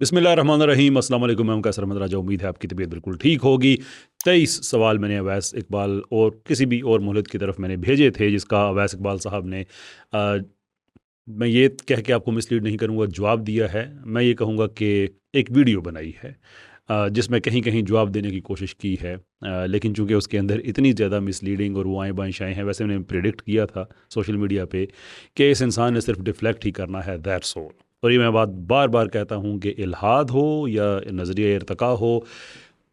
बिस्मिल्लाहिर्रहमानिर्रहीम, अस्सलाम वालेकुम। मैं कैसर अहमद राजा। उम्मीद है आपकी तबीयत बिल्कुल ठीक होगी। 23 सवाल मैंने अवैस इकबाल और किसी भी और मुल्क की तरफ मैंने भेजे थे, जिसका अवैस इकबाल साहब ने मैं ये कह के आपको मिसलीड नहीं करूँगा, जवाब दिया है। मैं ये कहूँगा कि एक वीडियो बनाई है जिसमें कहीं कहीं जवाब देने की कोशिश की है, लेकिन चूंकि उसके अंदर इतनी ज़्यादा मिसलीडिंग और वो आएँ बाएँ शाएँ हैं। वैसे मैंने प्रिडिक्ट किया था सोशल मीडिया पे कि इस इंसान ने सिर्फ डिफ्लेक्ट ही करना है, दैट्स ऑल। और ये मैं बात बार बार कहता हूँ कि इल्हाद हो या नज़रिया इर्तका हो,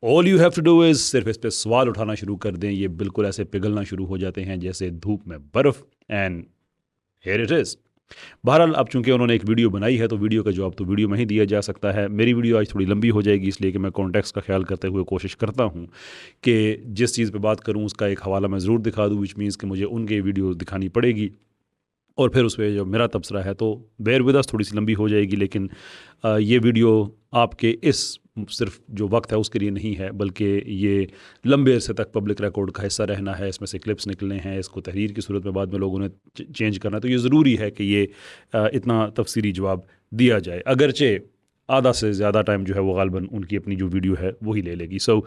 all you have to do is सिर्फ इस पे सवाल उठाना शुरू कर दें। ये बिल्कुल ऐसे पिघलना शुरू हो जाते हैं जैसे धूप में बर्फ़। And here it is. बहरहाल, अब चूंकि उन्होंने एक वीडियो बनाई है तो वीडियो का जवाब तो वीडियो में ही दिया जा सकता है। मेरी वीडियो आज थोड़ी लंबी हो जाएगी, इसलिए कि मैं कॉन्टेक्स्ट का ख्याल करते हुए कोशिश करता हूँ कि जिस चीज़ पे बात करूँ उसका एक हवाला मैं ज़रूर दिखा दूँ, विच मीन्स कि मुझे उनके वीडियो दिखानी पड़ेगी और फिर उस पर जो मेरा तबसरा है तो बेयर विद अस, थोड़ी सी लंबी हो जाएगी। लेकिन ये वीडियो आपके इस सिर्फ जो वक्त है उसके लिए नहीं है, बल्कि ये लंबे अरसे तक पब्लिक रिकॉर्ड का हिस्सा रहना है। इसमें से क्लिप्स निकलने हैं, इसको तहरीर की सूरत में बाद में लोगों ने चेंज करना है, तो ये ज़रूरी है कि ये इतना तफसीली जवाब दिया जाए। अगरचे आधा से ज़्यादा टाइम जो है वो गालबन उनकी अपनी जो वीडियो है वही ले लेगी। सो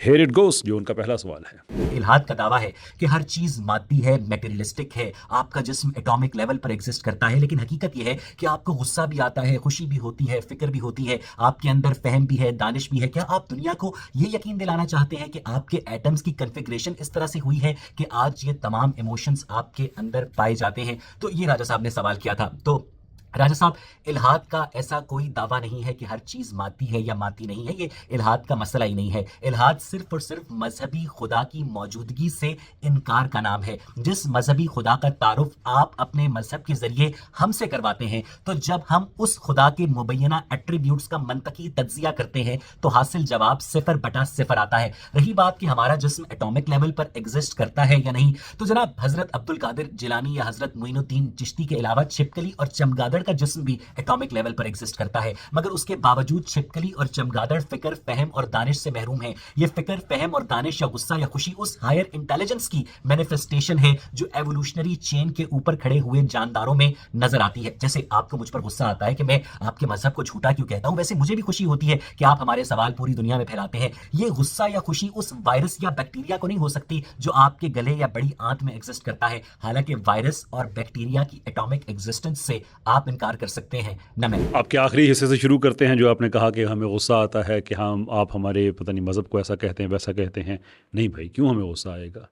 हियर इट गोस, जो उनका पहला सवाल है। इल्हाद का दावा है कि हर चीज मादी है, मेटेरियलिस्टिक है, आपका जिस्म एटॉमिक लेवल पर एग्जिस्ट करता है। लेकिन हकीकत यह है कि आपको गुस्सा भी आता है, खुशी भी होती है, फिक्र भी होती है, आपके अंदर फहम भी है, दानिश भी है। क्या आप दुनिया को यह यकीन दिलाना चाहते हैं कि आपके एटम्स की कन्फिग्रेशन इस तरह से हुई है कि आज ये तमाम इमोशंस आपके अंदर पाए जाते हैं? तो ये राजा साहब ने सवाल किया था। तो राजा साहब, इल्हाद का ऐसा कोई दावा नहीं है कि हर चीज माती है या माती नहीं है। ये इल्हाद का मसला ही नहीं है। इल्हाद सिर्फ और सिर्फ मजहबी खुदा की मौजूदगी से इनकार का नाम है। जिस मजहबी खुदा का तारुफ आप अपने मजहब के जरिए हमसे करवाते हैं, तो जब हम उस खुदा के मुबैना एट्रीब्यूट्स का मंतकी तज्जिया करते हैं तो हासिल जवाब 0/0 आता है। रही बात कि हमारा जिस्म एटॉमिक लेवल पर एग्जिस्ट करता है या नहीं, तो जनाब हजरत अब्दुल कादिर जिलानी या हजरत मोइनुद्दीन चिश्ती के अलावा छिपकली और चमगादड़ का जिस्म भी एटॉमिक लेवल पर एग्जिस्ट करता है। मगर उसके बावजूद छिपकली और चमगादड़ फिक्र, फहम और दानिश से महरूम है। ये फिक्र, फहम और दानिश या गुस्सा या खुशी उस हायर इंटेलिजेंस की मैनिफेस्टेशन है जो एवोल्यूशनरी चेन के ऊपर खड़े हुए जानदारों में नजर आती है। जैसे आपको मुझ पर गुस्सा आता है कि मैं आपके मजहब को झूठा क्यों कहता हूं, वैसे मुझे भी खुशी होती है कि आप हमारे सवाल पूरी दुनिया में फैलाते हैं। ये गुस्सा या खुशी उस वायरस या बैक्टीरिया को नहीं हो सकती जो आपके गले या बड़ी आंत में एग्जिस्ट करता है। हालांकि वायरस और बैक्टीरिया की एटॉमिक एग्जिस्टेंस से आप इनकार कर सकते हैं न मैं। आपके आखिरी हिस्से से शुरू करते हैं, जो आपने कहा कि हमें गुस्सा आता है कि हम आप हमारे पता नहीं मज़हब को ऐसा कहते हैं वैसा कहते हैं। नहीं भाई, क्यों हमें गुस्सा आएगा?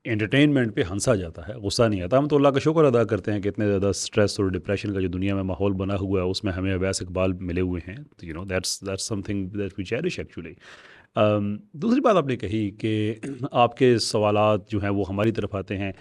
एंटरटेनमेंट पे हंसा जाता है, गुस्सा नहीं आता। हम तो अल्लाह का शुक्र अदा करते हैं कि इतने ज़्यादा स्ट्रेस और डिप्रेशन का जो दुनिया में माहौल बना हुआ है उसमें हमें अवैस इकबाल मिले हुए हैं। तो that's something that we cherish actually. दूसरी बात आपने कही कि आपके सवालात जो हैं वो हमारी तरफ आते हैं।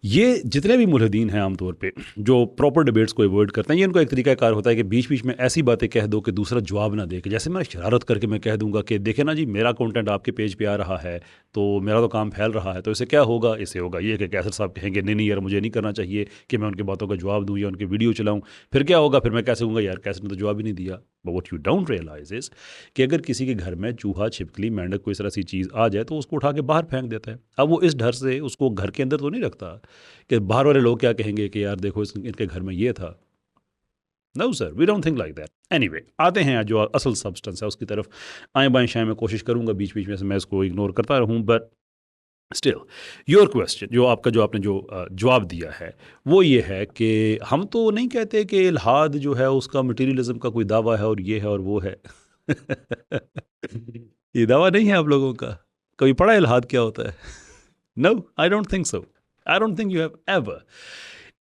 ये जितने भी मुल्हिदीन हैं आमतौर पे जो प्रॉपर डिबेट्स को अवॉइड करते हैं, ये इनका एक तरीका कार होता है कि बीच बीच में ऐसी बातें कह दो कि दूसरा जवाब ना दे। कि जैसे मैं शरारत करके मैं कह दूंगा कि देखे ना जी, मेरा कंटेंट आपके पेज पे आ रहा है तो मेरा तो काम फैल रहा है, तो इससे क्या होगा? इससे होगा ये कि कैसर साहब कहेंगे नहीं नहीं यार, मुझे नहीं करना चाहिए कि मैं उनकी बातों का जवाब दूँ या उनकी वीडियो चलाऊँ। फिर क्या होगा? फिर मैं कैसे कहूँगा यार कैसर ने तो जवाब ही नहीं दिया। But what you don't realise is कि अगर किसी के घर में चूहा, छिपकली, मेंढक कोई इस तरह सी चीज़ आ जाए तो उसको उठा के बाहर फेंक देता है। अब वो इस डर से उसको घर के अंदर तो नहीं रखता कि बाहर वाले लोग क्या कहेंगे कि यार देखो इनके घर में ये था। No sir, we don't think like that. Anyway, आते हैं जो असल सब्सटेंस है उसकी तरफ। आए बाएं शाएं मैं कोशिश करूंगा बीच बीच में से मैं इसको इग्नोर करता रहूं, बट स्टिल योर क्वेश्चन, जो आपने जवाब दिया है वो ये है कि हम तो नहीं कहते कि इल्हाद जो है उसका मटेरियलिज्म का कोई दावा है और ये है और वो है। ये दावा नहीं है आप लोगों का? कभी पढ़ा इल्हाद क्या होता है? No, I don't think so. I don't think you have ever.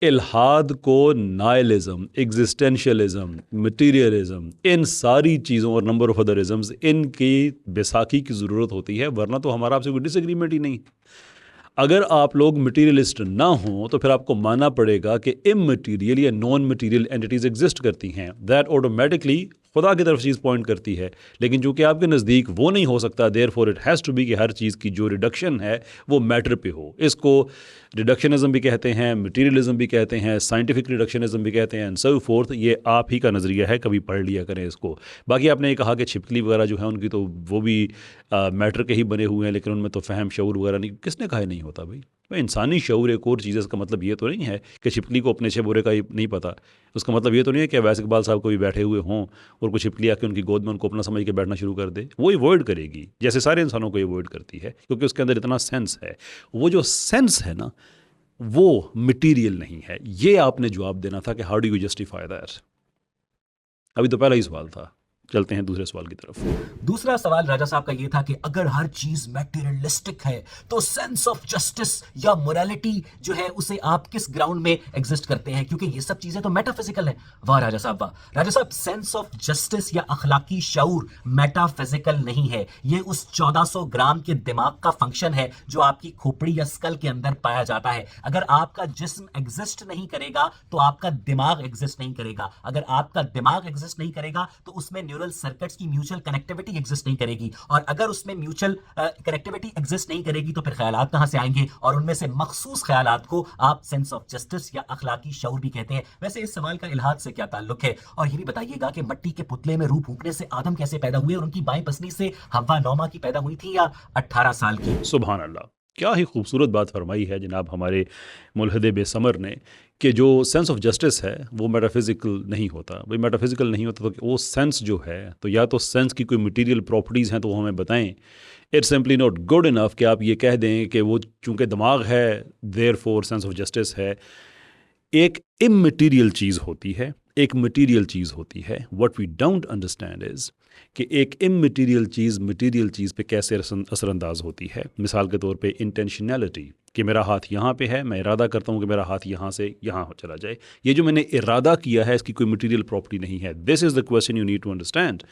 इल्हाद को नाइलिज्म, एग्जिस्टेंशियलिज्म, मटीरियलिज्म, इन सारी चीज़ों और नंबर ऑफ अदरिज्म्स, इनकी बैसाखी की ज़रूरत होती है, वरना तो हमारा आपसे कोई डिसएग्रीमेंट ही नहीं। अगर आप लोग मटीरियलिस्ट ना हों तो फिर आपको मानना पड़ेगा कि इमटीरियल या नॉन मटीरियल एंटिटीज़ एग्जिस्ट करती हैं। दैट ऑटोमेटिकली खुदा की तरफ चीज़ पॉइंट करती है। लेकिन चूंकि आपके नज़दीक वो नहीं हो सकता, therefore it has to be कि हर चीज़ की जो रिडक्शन है वो मैटर पे हो। इसको रिडक्शनिज्म भी कहते हैं, मटीरियलिज्म भी कहते हैं, साइंटिफिक रिडक्शनिज्म भी कहते हैं, एंड सो फोर्थ। ये आप ही का नज़रिया है, कभी पढ़ लिया करें इसको। बाकी आपने ये कहा कि छिपकली वगैरह जो है उनकी तो वो भी मैटर के ही बने हुए हैं, लेकिन उनमें तो फ़हम शऊर वगैरह नहीं। किसने कहा नहीं होता भाई? भाई इंसानी शऊर एक और चीज़ है, इसका मतलब ये तो नहीं है कि छिपकली को अपने छह बुरे का ही नहीं पता। उसका मतलब ये तो नहीं है कि अवैस इकबाल साहब को भी बैठे हुए हों और कुछ छिपकली आके उनकी गोद में उनको अपना समझ के बैठना शुरू कर दे। वो अवॉइड करेगी, जैसे सारे इंसानों को अवॉइड करती है, क्योंकि उसके अंदर इतना सेंस है। वो जो सेंस है ना, वो मटीरियल नहीं है। ये आपने जवाब देना था कि how do you justify that. अभी तो पहला ही सवाल था, चलते हैं दूसरे सवाल की तरफ। दूसरा सवाल राजा साहब का यह था कि अगर हर चीज मैटेरियलिस्टिक है तो सेंस ऑफ जस्टिस या मोरालिटी जो है उसे आप किस ग्राउंड में एग्जिस्ट करते हैं, क्योंकि ये सब चीजें तो मेटाफिजिकल है। वाह राजा साहब वाह। राजा साहब, सेंस ऑफ जस्टिस या अखलाकी शऊर मेटाफिजिकल नहीं है, ये उस 1400 ग्राम के दिमाग का फंक्शन है जो आपकी खोपड़ी या स्कल के अंदर पाया जाता है। अगर आपका जिस्म एग्जिस्ट नहीं करेगा तो आपका दिमाग एग्जिस्ट नहीं करेगा। अगर आपका दिमाग एग्जिस्ट नहीं करेगा तो उसमें न्यूरल सर्किट्स की म्यूचुअल कनेक्टिविटी एग्जिस्ट नहीं करेगी, और अगर उसमें म्यूचुअल कनेक्टिविटी एग्जिस्ट नहीं करेगी तो फिर ख्यालात कहां से आएंगे, और उनमें से मखसूस ख्यालात को आप सेंस ऑफ जस्टिस या अखलाकी शऊर भी कहते हैं। वैसे इस सवाल का इल्हाद से क्या ताल्लुक है, और ये भी बताइएगा कि मट्टी के पुतले में रूह फूंकने से आदम कैसे पैदा हुए, और उनकी बाएं पसली से हव्वा नौमा की पैदा हुई थी या 18 साल की। सुभान अल्लाह, क्या ही खूबसूरत बात फरमाई है जनाब हमारे मुल्हिद बेसमर ने, कि जो सेंस ऑफ जस्टिस है वो मेटाफिज़िकल नहीं होता। भाई मेटाफिज़िकल नहीं होता तो वो सेंस जो है, तो या तो सेंस की कोई मटेरियल प्रॉपर्टीज़ हैं तो वो हमें बताएं। It's simply not good enough कि आप ये कह दें कि वो चूँकि दिमाग है देयरफॉर सेंस ऑफ जस्टिस है। एक इमटेरियल चीज़ होती है, एक मटेरियल चीज़ होती है। What we don't understand is कि एक इमटेरियल चीज़ मटेरियल चीज़ पे कैसे असरअंदाज होती है। मिसाल के तौर पे इंटेंशनैलिटी, कि मेरा हाथ यहाँ पे है, मैं इरादा करता हूँ कि मेरा हाथ यहाँ से यहाँ चला जाए। ये जो मैंने इरादा किया है इसकी कोई मटेरियल प्रॉपर्टी नहीं है। This is the question you need to understand,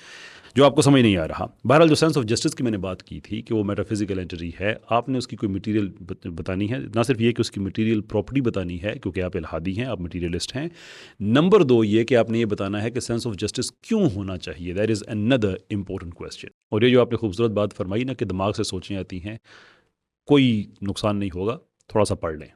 जो आपको समझ नहीं आ रहा। बहरहाल जो सेंस ऑफ जस्टिस की मैंने बात की थी कि वो मेटाफिजिकल एंटिटी है, आपने उसकी कोई मटेरियल बतानी है। ना सिर्फ ये कि उसकी मटेरियल प्रॉपर्टी बतानी है, क्योंकि आप इल्हादी हैं, आप मटेरियलिस्ट हैं। नंबर 2 ये कि आपने ये बताना है कि सेंस ऑफ जस्टिस क्यों होना चाहिए। That is another important question. और ये जो आपने खूबसूरत बात फरमाई ना कि दिमाग से सोचें आती हैं, कोई नुकसान नहीं होगा, थोड़ा सा पढ़ लें,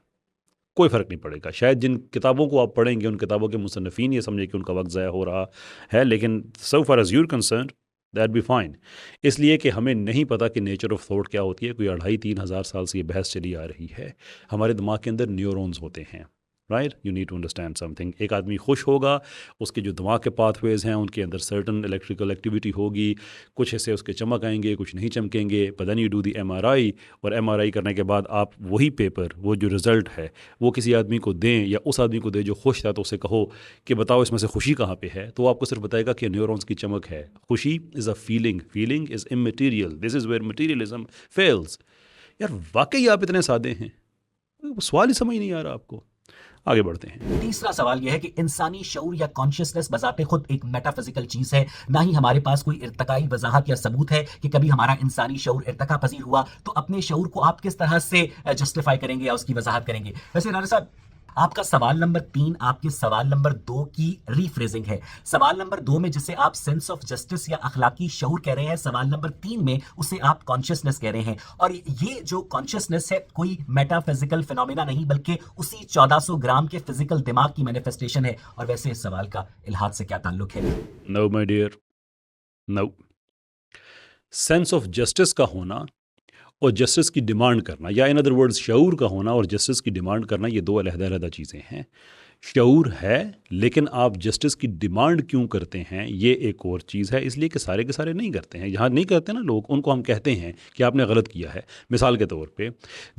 कोई फ़र्क नहीं पड़ेगा। शायद जिन किताबों को आप पढ़ेंगे उन किताबों के मुसन्निफ़ीन ये समझे कि उनका वक्त ज़ाया हो रहा है, लेकिन so far as your concern that be fine. इसलिए कि हमें नहीं पता कि नेचर ऑफ थॉट क्या होती है। कोई 2,500-3 हज़ार साल से ये बहस चली आ रही है। हमारे दिमाग के अंदर न्यूरॉन्स होते हैं, right. You need to understand something. एक आदमी खुश होगा, उसके जो दिमाग के पाथवेज हैं उनके अंदर सर्टन इलेक्ट्रिकल एक्टिविटी होगी, कुछ हिस्से उसके चमक आएंगे, कुछ नहीं चमकेंगे। But then you do the MRI, और MRI करने के बाद आप वही पेपर, वो जो रिज़ल्ट है वो किसी आदमी को दें, या उस आदमी को दें जो खुश था, तो उसे कहो कि बताओ इसमें से खुशी कहाँ पे है, तो वो आपको सिर्फ बताएगा कि न्यूरॉन्स की चमक है। खुशी is a feeling, feeling is immaterial. This is where materialism fails. यार वाकई आप इतने सादे हैं, सवाल ही समझ नहीं आ रहा आपको। आगे बढ़ते हैं। तीसरा सवाल यह है कि इंसानी शऊर या कॉन्शियसनेस बजाते खुद एक मेटाफिजिकल चीज है, ना ही हमारे पास कोई इर्तकाई वजाहत या सबूत है कि कभी हमारा इंसानी शऊर इर्तका पजीर हुआ। तो अपने शऊर को आप किस तरह से जस्टिफाई करेंगे या उसकी वजाहत करेंगे। वैसे राजा साहब, आपका सवाल नंबर 3 आपके सवाल नंबर 2 की रीफ्रेजिंग है। सवाल नंबर 2 में जिसे आप सेंस ऑफ जस्टिस या अखलाकी शऊर कह रहे हैं, सवाल नंबर 3 में उसे आप कॉन्शियसनेस कह रहे हैं। और ये जो कॉन्शियसनेस है कोई मेटाफिजिकल फिनोमिना नहीं, बल्कि उसी 1400 ग्राम के फिजिकल दिमाग की मैनिफेस्टेशन है। और वैसे इस सवाल का इल्हाद से क्या ताल्लुक है। No my dear, no. Sense of justice का होना और जस्टिस की डिमांड करना, या इन अदर वर्ड्स शऊर का होना और जस्टिस की डिमांड करना, ये दो अलग-अलग चीज़ें हैं। शऊर है, लेकिन आप जस्टिस की डिमांड क्यों करते हैं ये एक और चीज़ है। इसलिए कि सारे के सारे नहीं करते हैं। जहाँ नहीं करते ना लोग, उनको हम कहते हैं कि आपने गलत किया है। मिसाल के तौर पे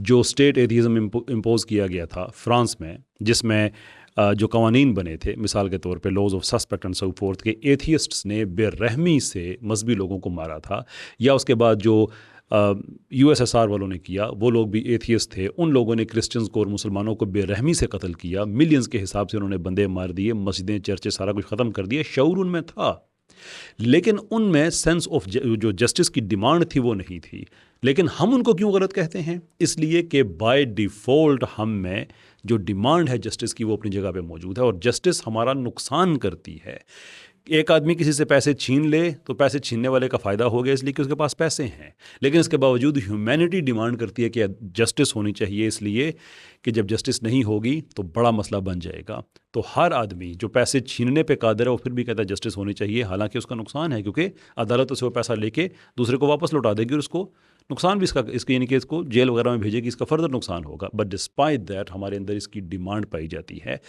जो स्टेट एथिज़म इम्पोज़ किया गया था फ्रांस में, जिसमें जो कवानीन बने थे, मिसाल के तौर पे laws of suspect and so forth, के एथियस्ट्स ने बेरहमी से मजहबी लोगों को मारा था। या उसके बाद जो USSR वालों ने किया, वो लोग भी एथियस्ट थे, उन लोगों ने क्रिश्चियंस को और मुसलमानों को बेरहमी से कत्ल किया। मिलियंस के हिसाब से उन्होंने बंदे मार दिए, मस्जिदें चर्चे सारा कुछ ख़त्म कर दिया। शऊर उनमें था, लेकिन उनमें सेंस ऑफ जो जस्टिस की डिमांड थी वो नहीं थी। लेकिन हम उनको क्यों गलत कहते हैं? इसलिए कि बाय डिफ़ॉल्ट हम में जो डिमांड है जस्टिस की वो अपनी जगह पे मौजूद है, और जस्टिस हमारा नुकसान करती है। एक आदमी किसी से पैसे छीन ले तो पैसे छीनने वाले का फ़ायदा हो गया इसलिए कि उसके पास पैसे हैं, लेकिन इसके बावजूद ह्यूमैनिटी डिमांड करती है कि जस्टिस होनी चाहिए, इसलिए कि जब जस्टिस नहीं होगी तो बड़ा मसला बन जाएगा। तो हर आदमी जो पैसे छीनने पे कादर है वो फिर भी कहता है जस्टिस होनी चाहिए, हालांकि उसका नुकसान है, क्योंकि अदालत से वो पैसा लेके दूसरे को वापस लौटा देगी और उसको नुकसान भी इसके यानी कि इसको जेल वगैरह में भेजेगी, इसका फर्दर नुकसान होगा। बट डिस्पाइट दैट हमारे अंदर इसकी डिमांड पाई जाती है।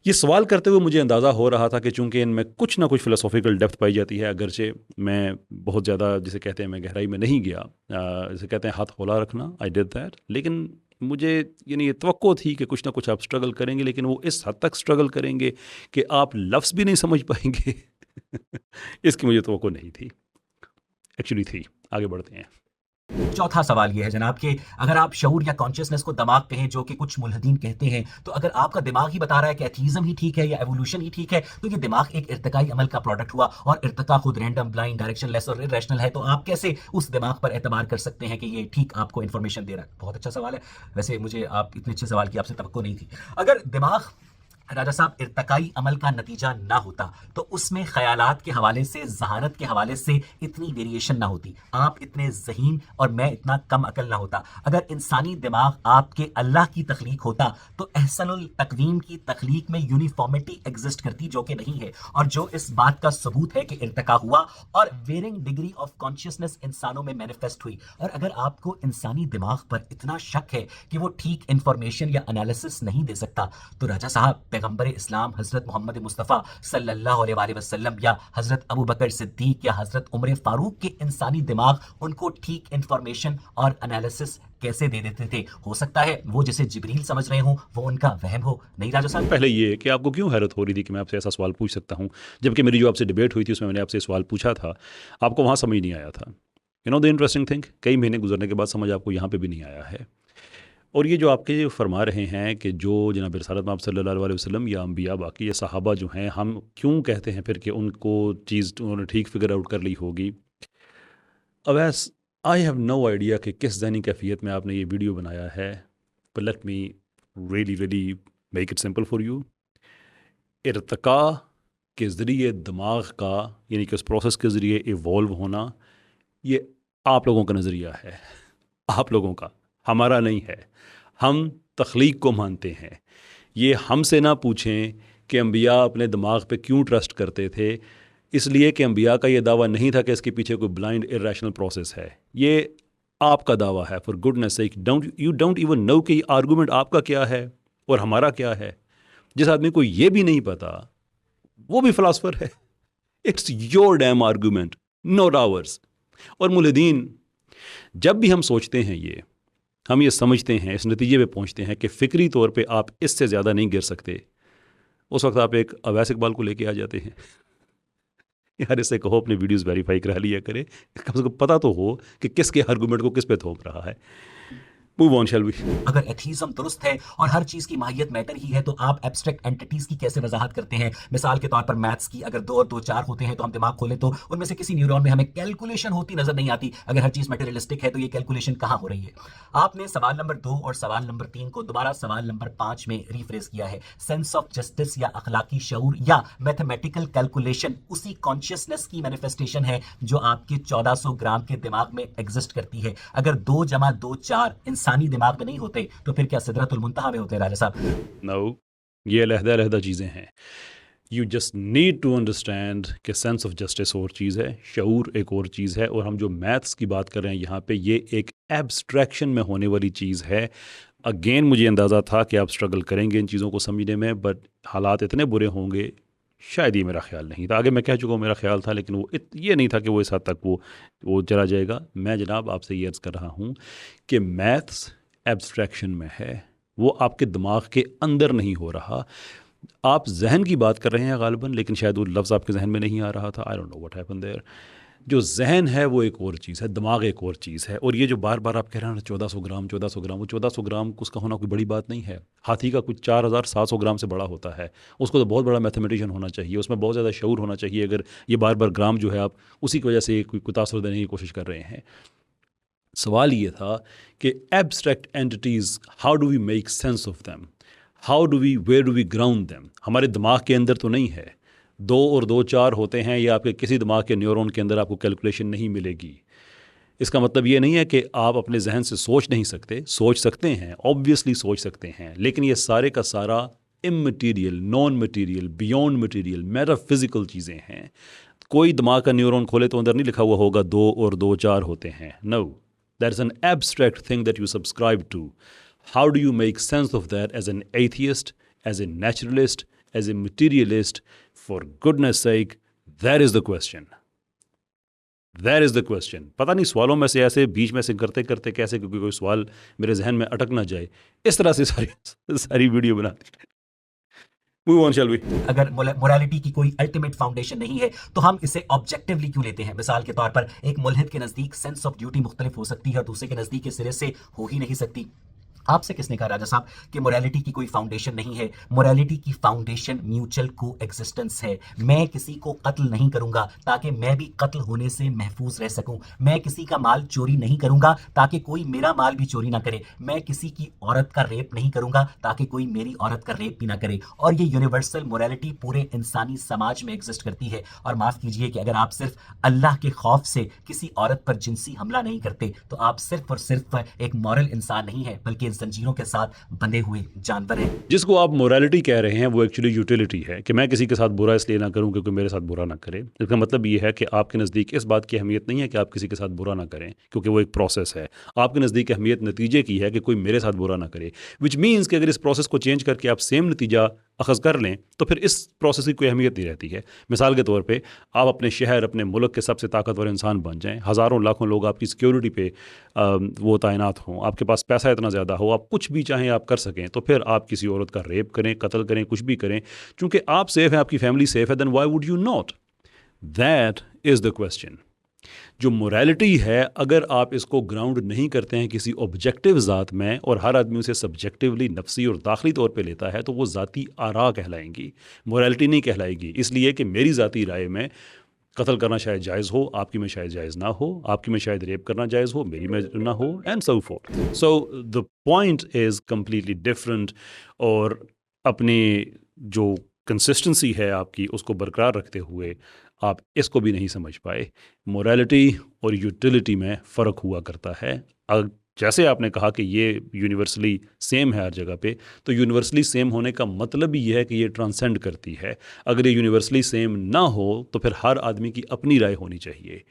ये सवाल करते हुए मुझे अंदाज़ा हो रहा था कि चूंकि इनमें कुछ ना कुछ फ़िलोसॉफिकल डेप्थ पाई जाती है, अगरचे मैं बहुत ज़्यादा जिसे कहते हैं मैं गहराई में नहीं गया, जिसे कहते हैं हाथ हौला रखना, आई डिड दैट, लेकिन मुझे यानी ये तवक्को थी कि कुछ ना कुछ आप स्ट्रगल करेंगे, लेकिन वो इस हद तक स्ट्रगल करेंगे कि आप लफ्ज़ भी नहीं समझ पाएंगे। इसकी मुझे तवक्को नहीं थी, एक्चुअली थी। आगे बढ़ते हैं। चौथा सवाल ये है जनाब कि अगर आप शऊर या कॉन्शियसनेस को दिमाग कहें, जो कि कुछ मुल्हिदीन कहते हैं, तो अगर आपका दिमाग ही बता रहा है कि एथीज़म ही ठीक है या एवोल्यूशन ही ठीक है, तो ये दिमाग एक इर्तिकाई अमल का प्रोडक्ट हुआ, और इर्तिका खुद रैंडम, ब्लाइंड, डायरेक्शनलेस और इरेशनल है, तो आप कैसे उस दिमाग पर एतबार कर सकते हैं कि ये ठीक आपको इन्फॉर्मेशन दे रहा है? बहुत अच्छा सवाल है। वैसे मुझे आप इतने अच्छे सवाल की आपसे तवक्को नहीं थी। अगर दिमाग राजा साहब इर्तिकाई अमल का नतीजा ना होता, तो उसमें ख्यालात के हवाले से, जहानत के हवाले से इतनी वेरिएशन ना होती, आप इतने ज़हीन और मैं इतना कम अकल ना होता। अगर इंसानी दिमाग आपके अल्लाह की तख्लीक होता, तो एहसनुल तकवीम की तख्लीक में यूनिफॉर्मिटी एग्जिस्ट करती, जो कि नहीं है, और जो इस बात का सबूत है कि इर्तिका हुआ और वेरिंग डिग्री ऑफ कॉन्शियसनेस इंसानों में मैनिफेस्ट हुई। और अगर आपको इंसानी दिमाग पर इतना शक है कि वो ठीक इंफॉर्मेशन या एनालिसिस नहीं दे सकता, तो राजा साहब पैगंबर इस्लाम हज़रत मोहम्मद मुस्तफ़ा सल्लल्लाहु अलैहि वसल्लम या हज़रत अबू बकर सिद्दीक या हज़रत उमर फ़ारूक के इंसानी दिमाग उनको ठीक इंफॉर्मेशन और एनालिसिस कैसे दे देते थे? हो सकता है वो जिसे जिब्रील समझ रहे हो वो उनका वहम हो। नहीं राजा साहब? पहले ये कि आपको क्यों हैरत हो रही थी कि मैं आपसे ऐसा सवाल पूछ सकता हूँ, जबकि मेरी जो आपसे डिबेट हुई थी उसमें मैंने आपसे सवाल पूछा था, आपको वहाँ समझ नहीं आया था। You know the interesting thing, कई महीने गुजरने के बाद समझ आपको यहाँ पे भी नहीं आया है। और ये जो आपके जो फरमा रहे हैं कि जो जनाब रिसालत में सल्लल्लाहु अलैहि वसल्लम या अम्बिया बाकी ये सहाबा जो हैं, हम क्यों कहते हैं फिर कि उनको चीज़ उन्होंने ठीक फिगर आउट कर ली होगी। Awais, I have no idea कि किस ज़हनी कैफियत में आपने ये वीडियो बनाया है, पर let me really make it simple for you. Irtika के ज़रिए दिमाग का यानी कि उस प्रोसेस के ज़रिए इवॉल्व होना, ये आप लोगों का नज़रिया है, आप लोगों का, हमारा नहीं है। हम तख्लीक को मानते हैं। ये हमसे ना पूछें कि अम्बिया अपने दिमाग पे क्यों ट्रस्ट करते थे, इसलिए कि अम्बिया का ये दावा नहीं था कि इसके पीछे कोई ब्लाइंड इरेशनल प्रोसेस है। ये आपका दावा है। For goodness sake, you don't even know कि आर्गूमेंट आपका क्या है और हमारा क्या है। जिस आदमी को ये भी नहीं पता वो भी फ़िलासफ़र है। It's your dam argument, not hours. और मुल्हिदीन, जब भी हम सोचते हैं हम ये समझते हैं, इस नतीजे पे पहुंचते हैं कि फ़िक्री तौर पे आप इससे ज़्यादा नहीं गिर सकते, उस वक्त आप एक अवैस इकबाल को लेके आ जाते हैं। यार इससे कहो अपने वीडियोस वेरीफाई करा लिया करे, कम से कम पता तो हो कि किसके आर्गूमेंट को किस पे थोप रहा है। Move on shall we. अगर एथीज़म दुरुस्त है और हर चीज की माहियत मैटर ही है, तो आप एब्स्ट्रैक्ट एंटिटीज की कैसे वजाहत करते हैं? मिसाल के तौर पर मैथ्स की, अगर 2 और 2 4 होते हैं तो हम दिमाग खोलें तो उनमें से किसी न्यूरॉन में हमें कैलकुलेशन होती नजर नहीं आती। अगर हर चीज मटेरियलिस्टिक है तो ये कैलकुलेशन कहाँ हो रही है? आपने सवाल नंबर 2 और सवाल नंबर 3 को दोबारा सवाल नंबर 5 में रिफ्रेज किया है। सेंस ऑफ जस्टिस या अखलाकी शऊर या मैथमेटिकल कैलकुलेशन उसी कॉन्शियसनेस की मैनिफेस्टेशन है जो आपके 1400 ग्राम के दिमाग में एग्जिस्ट करती है। अगर 2 जमा 2 4 इंसानी दिमाग में नहीं होते तो फिर क्या सिदरतुल मुंतहा में होते राजा साहब? नो, ये अलहदा चीज़ें हैं। You just need to understand कि सेंस ऑफ जस्टिस और चीज़ है, शऊर एक और चीज़ है, और हम जो मैथ्स की बात कर रहे हैं यहाँ पे ये एक एब्स्ट्रैक्शन में होने वाली चीज़ है। अगेन मुझे अंदाज़ा था कि आप स्ट्रगल करेंगे इन चीज़ों को समझने में, बट हालात इतने बुरे होंगे, शायद ये मेरा ख्याल नहीं था। आगे मैं कह चुका हूँ मेरा ख्याल था, लेकिन वो ये नहीं था कि वो इस हद तक वो चला जाएगा। मैं जनाब आपसे ये अर्ज़ कर रहा हूँ कि मैथ्स एब्स्ट्रैक्शन में है, वो आपके दिमाग के अंदर नहीं हो रहा। आप जहन की बात कर रहे हैं गालिबन, लेकिन शायद वो लफ्ज़ आपके जहन में नहीं आ रहा था। I don't know what happened there. जो जहन है वो एक और चीज़ है, दिमाग एक और चीज़ है। और ये जो बार बार आप कह रहे हैं 1400 ग्राम 1400 ग्राम, वो 1400 ग्राम उसका होना कोई बड़ी बात नहीं है। हाथी का कुछ 4700 ग्राम से बड़ा होता है, उसको तो बहुत बड़ा मैथमेटिशियन होना चाहिए, उसमें बहुत ज़्यादा शऊर होना चाहिए। अगर ये बार बार ग्राम जो है आप उसी की वजह से कोई तासुर देने की कोशिश कर रहे हैं। सवाल ये था कि abstract entities, how do we make sense of them, where do we ground them. हमारे दिमाग के अंदर तो नहीं है। 2 और 2 4 होते हैं, या आपके किसी दिमाग के न्यूरॉन के अंदर आपको कैलकुलेशन नहीं मिलेगी। इसका मतलब ये नहीं है कि आप अपने जहन से सोच नहीं सकते, सोच सकते हैं, ऑब्वियसली सोच सकते हैं, लेकिन ये सारे का सारा immaterial, non material, beyond material, metaphysical चीज़ें हैं। कोई दिमाग का न्यूरॉन खोले तो अंदर नहीं लिखा हुआ होगा 2 और 2 4 होते हैं। No, That is an abstract thing that you subscribe to. How do you make sense of that as an atheist, as a naturalist, as a materialist? For goodness sake, that is the question. That is the question. पता नहीं सवालों में से ऐसे बीच में से करते करते कैसे, क्योंकि कोई सवाल मेरे जहन में अटक ना जाए, इस तरह से सारी वीडियो बनाती है। Move on, shall we? अगर मोरालिटी की कोई अल्टीमेट फाउंडेशन नहीं है तो हम इसे ऑब्जेक्टिवली क्यों लेते हैं? मिसाल के तौर पर एक मुल्हिद के नजदीक सेंस ऑफ ड्यूटी मुख्तलिफ हो सकती है और दूसरे के नजदीक इस सिरे से हो ही नहीं सकती। आपसे किसने कहा राजा साहब कि मोरालिटी की कोई फाउंडेशन नहीं है? मोरालिटी की फाउंडेशन म्यूचुअल को एग्जिस्टेंस है। मैं किसी को कत्ल नहीं करूंगा ताकि मैं भी कत्ल होने से महफूज रह सकूं। मैं किसी का माल चोरी नहीं करूंगा ताकि कोई मेरा माल भी चोरी ना करे। मैं किसी की औरत का रेप नहीं करूंगा ताकि कोई मेरी औरत का रेप भी ना करे। और ये यूनिवर्सल मोरालिटी पूरे इंसानी समाज में एग्जिस्ट करती है। और माफ कीजिए कि अगर आप सिर्फ अल्लाह के खौफ से किसी औरत पर जिनसी हमला नहीं करते तो आप सिर्फ और सिर्फ एक मॉरल इंसान नहीं है, बल्कि जंजीरों के साथ बंधे हुए जानवर हैं। जिसको आप मोरालिटी कह रहे हैं वो एक्चुअली यूटिलिटी है कि मैं किसी के साथ बुरा इसलिए ना करूं क्योंकि मेरे साथ बुरा ना करे। इसका मतलब ये है कि आपके नज़दीक इस बात की अहमियत नहीं है कि आप किसी के साथ बुरा ना करें, क्योंकि वो एक प्रोसेस है। आपके नज़दीक अहमियत नतीजे की है कि कोई मेरे साथ बुरा ना करे, विच मीन्स कि अगर इस प्रोसेस को चेंज करके आप सेम नतीजा अखज़ कर लें तो फिर इस प्रोसेस की कोई अहमियत नहीं रहती है। मिसाल के तौर पे आप अपने शहर, अपने मुल्क के सबसे ताकतवर इंसान बन जाएं, हज़ारों लाखों लोग आपकी सिक्योरिटी पे वो तैनात हों, आपके पास पैसा इतना ज़्यादा हो, आप कुछ भी चाहें आप कर सकें, तो फिर आप किसी औरत का रेप करें, कत्ल करें, कुछ भी करें, चूँकि आप सेफ़ हैं, आपकी फैमिली सेफ़ है, then why would you not? That is the question. जो मोरालिटी है, अगर आप इसको ग्राउंड नहीं करते हैं किसी ऑब्जेक्टिव ज़ात में और हर आदमी उसे सब्जेक्टिवली नफसी और दाखिली तौर पे लेता है, तो वो ज़ाती आरा कहलाएंगी, मोरालिटी नहीं कहलाएगी। इसलिए कि मेरी ज़ाती राय में कत्ल करना शायद जायज़ हो, आपकी में शायद जायज़ ना हो, आपकी में शायद रेप करना जायज़ हो, मेरी में ना हो, and so fourth. So the point is completely different. और अपनी जो कंसिस्टेंसी है आपकी, उसको बरकरार रखते हुए आप इसको भी नहीं समझ पाए। मोरालिटी और यूटिलिटी में फ़र्क हुआ करता है। जैसे आपने कहा कि ये यूनिवर्सली सेम है हर जगह पे, तो यूनिवर्सली सेम होने का मतलब ही ये है कि ये ट्रांसेंड करती है। अगर ये यूनिवर्सली सेम ना हो तो फिर हर आदमी की अपनी राय होनी चाहिए।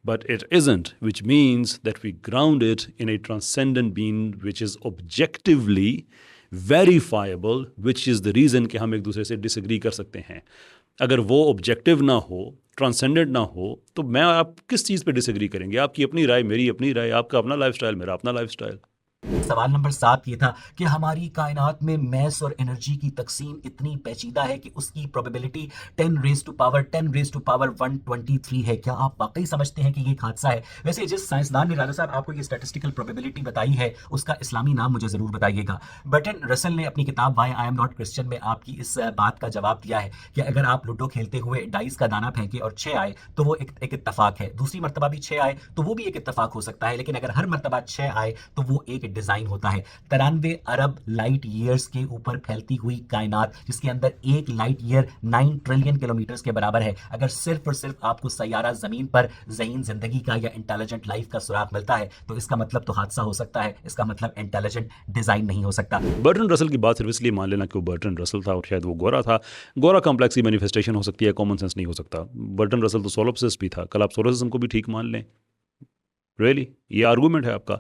But it isn't, which means that we ground it in a transcendent being which is objectively verifiable, which is the reason कि हम एक दूसरे से डिसएग्री कर सकते हैं। अगर वो ऑब्जेक्टिव ना हो, ट्रांसेंडेंट ना हो, तो मैं आप किस चीज़ पे डिसएग्री करेंगे? आपकी अपनी राय, मेरी अपनी राय, आपका अपना लाइफस्टाइल, मेरा अपना लाइफस्टाइल। सवाल नंबर 7 ये था कि हमारी कायनात में मैस और एनर्जी की तकसीम इतनी पेचीदा है कि उसकी प्रोबेबिलिटी 10 रेज़ टू पावर 123 है। क्या आप वाकई समझते हैं कि ये एक हादसा है? वैसे जिस साइंसदान ने राजा साहब आपको ये स्टैटिस्टिकल प्रोबेबिलिटी बताई है, उसका इस्लामी नाम मुझे ज़रूर बताइएगा। बर्टन रसल ने अपनी किताब why I am not Christian में आपकी इस बात का जवाब दिया है कि अगर आप लूडो खेलते हुए डाइस का दाना फेंके और 6 आए तो वो एक इत्तफाक है, दूसरी मरतबा भी 6 आए तो वो भी एक इत्तफाक हो सकता है, लेकिन अगर हर मरतबा 6 आए तो वो एक डिजाइन होता है। 93 अरब लाइट ईयर्स के ऊपर फैलती हुई कायनात, जिसके अंदर एक लाइट ईयर 9 ट्रिलियन किलोमीटर के बराबर है। अगर सिर्फ और सिर्फ आपको सैयारा जमीन पर ज़हीन जिंदगी का या इंटेलिजेंट लाइफ का सुराग मिलता है तो इसका मतलब तो हादसा हो सकता है, इसका मतलब इंटेलिजेंट डिजाइन नहीं हो सकता। बर्टन रसल की बात सिर्फ इसलिए मान लेना कि वो बर्टन रसल था और शायद वो गोरा था। गोरा कॉम्प्लेक्स की मैनिफेस्टेशन हो सकती है, कॉमन सेंस नहीं हो सकता। बर्टन रसल तो सोलोप्सिस्ट भी था, कल आप सोलोसिज्म को भी ठीक मान लें। रियली ये आर्गूमेंट है आपका।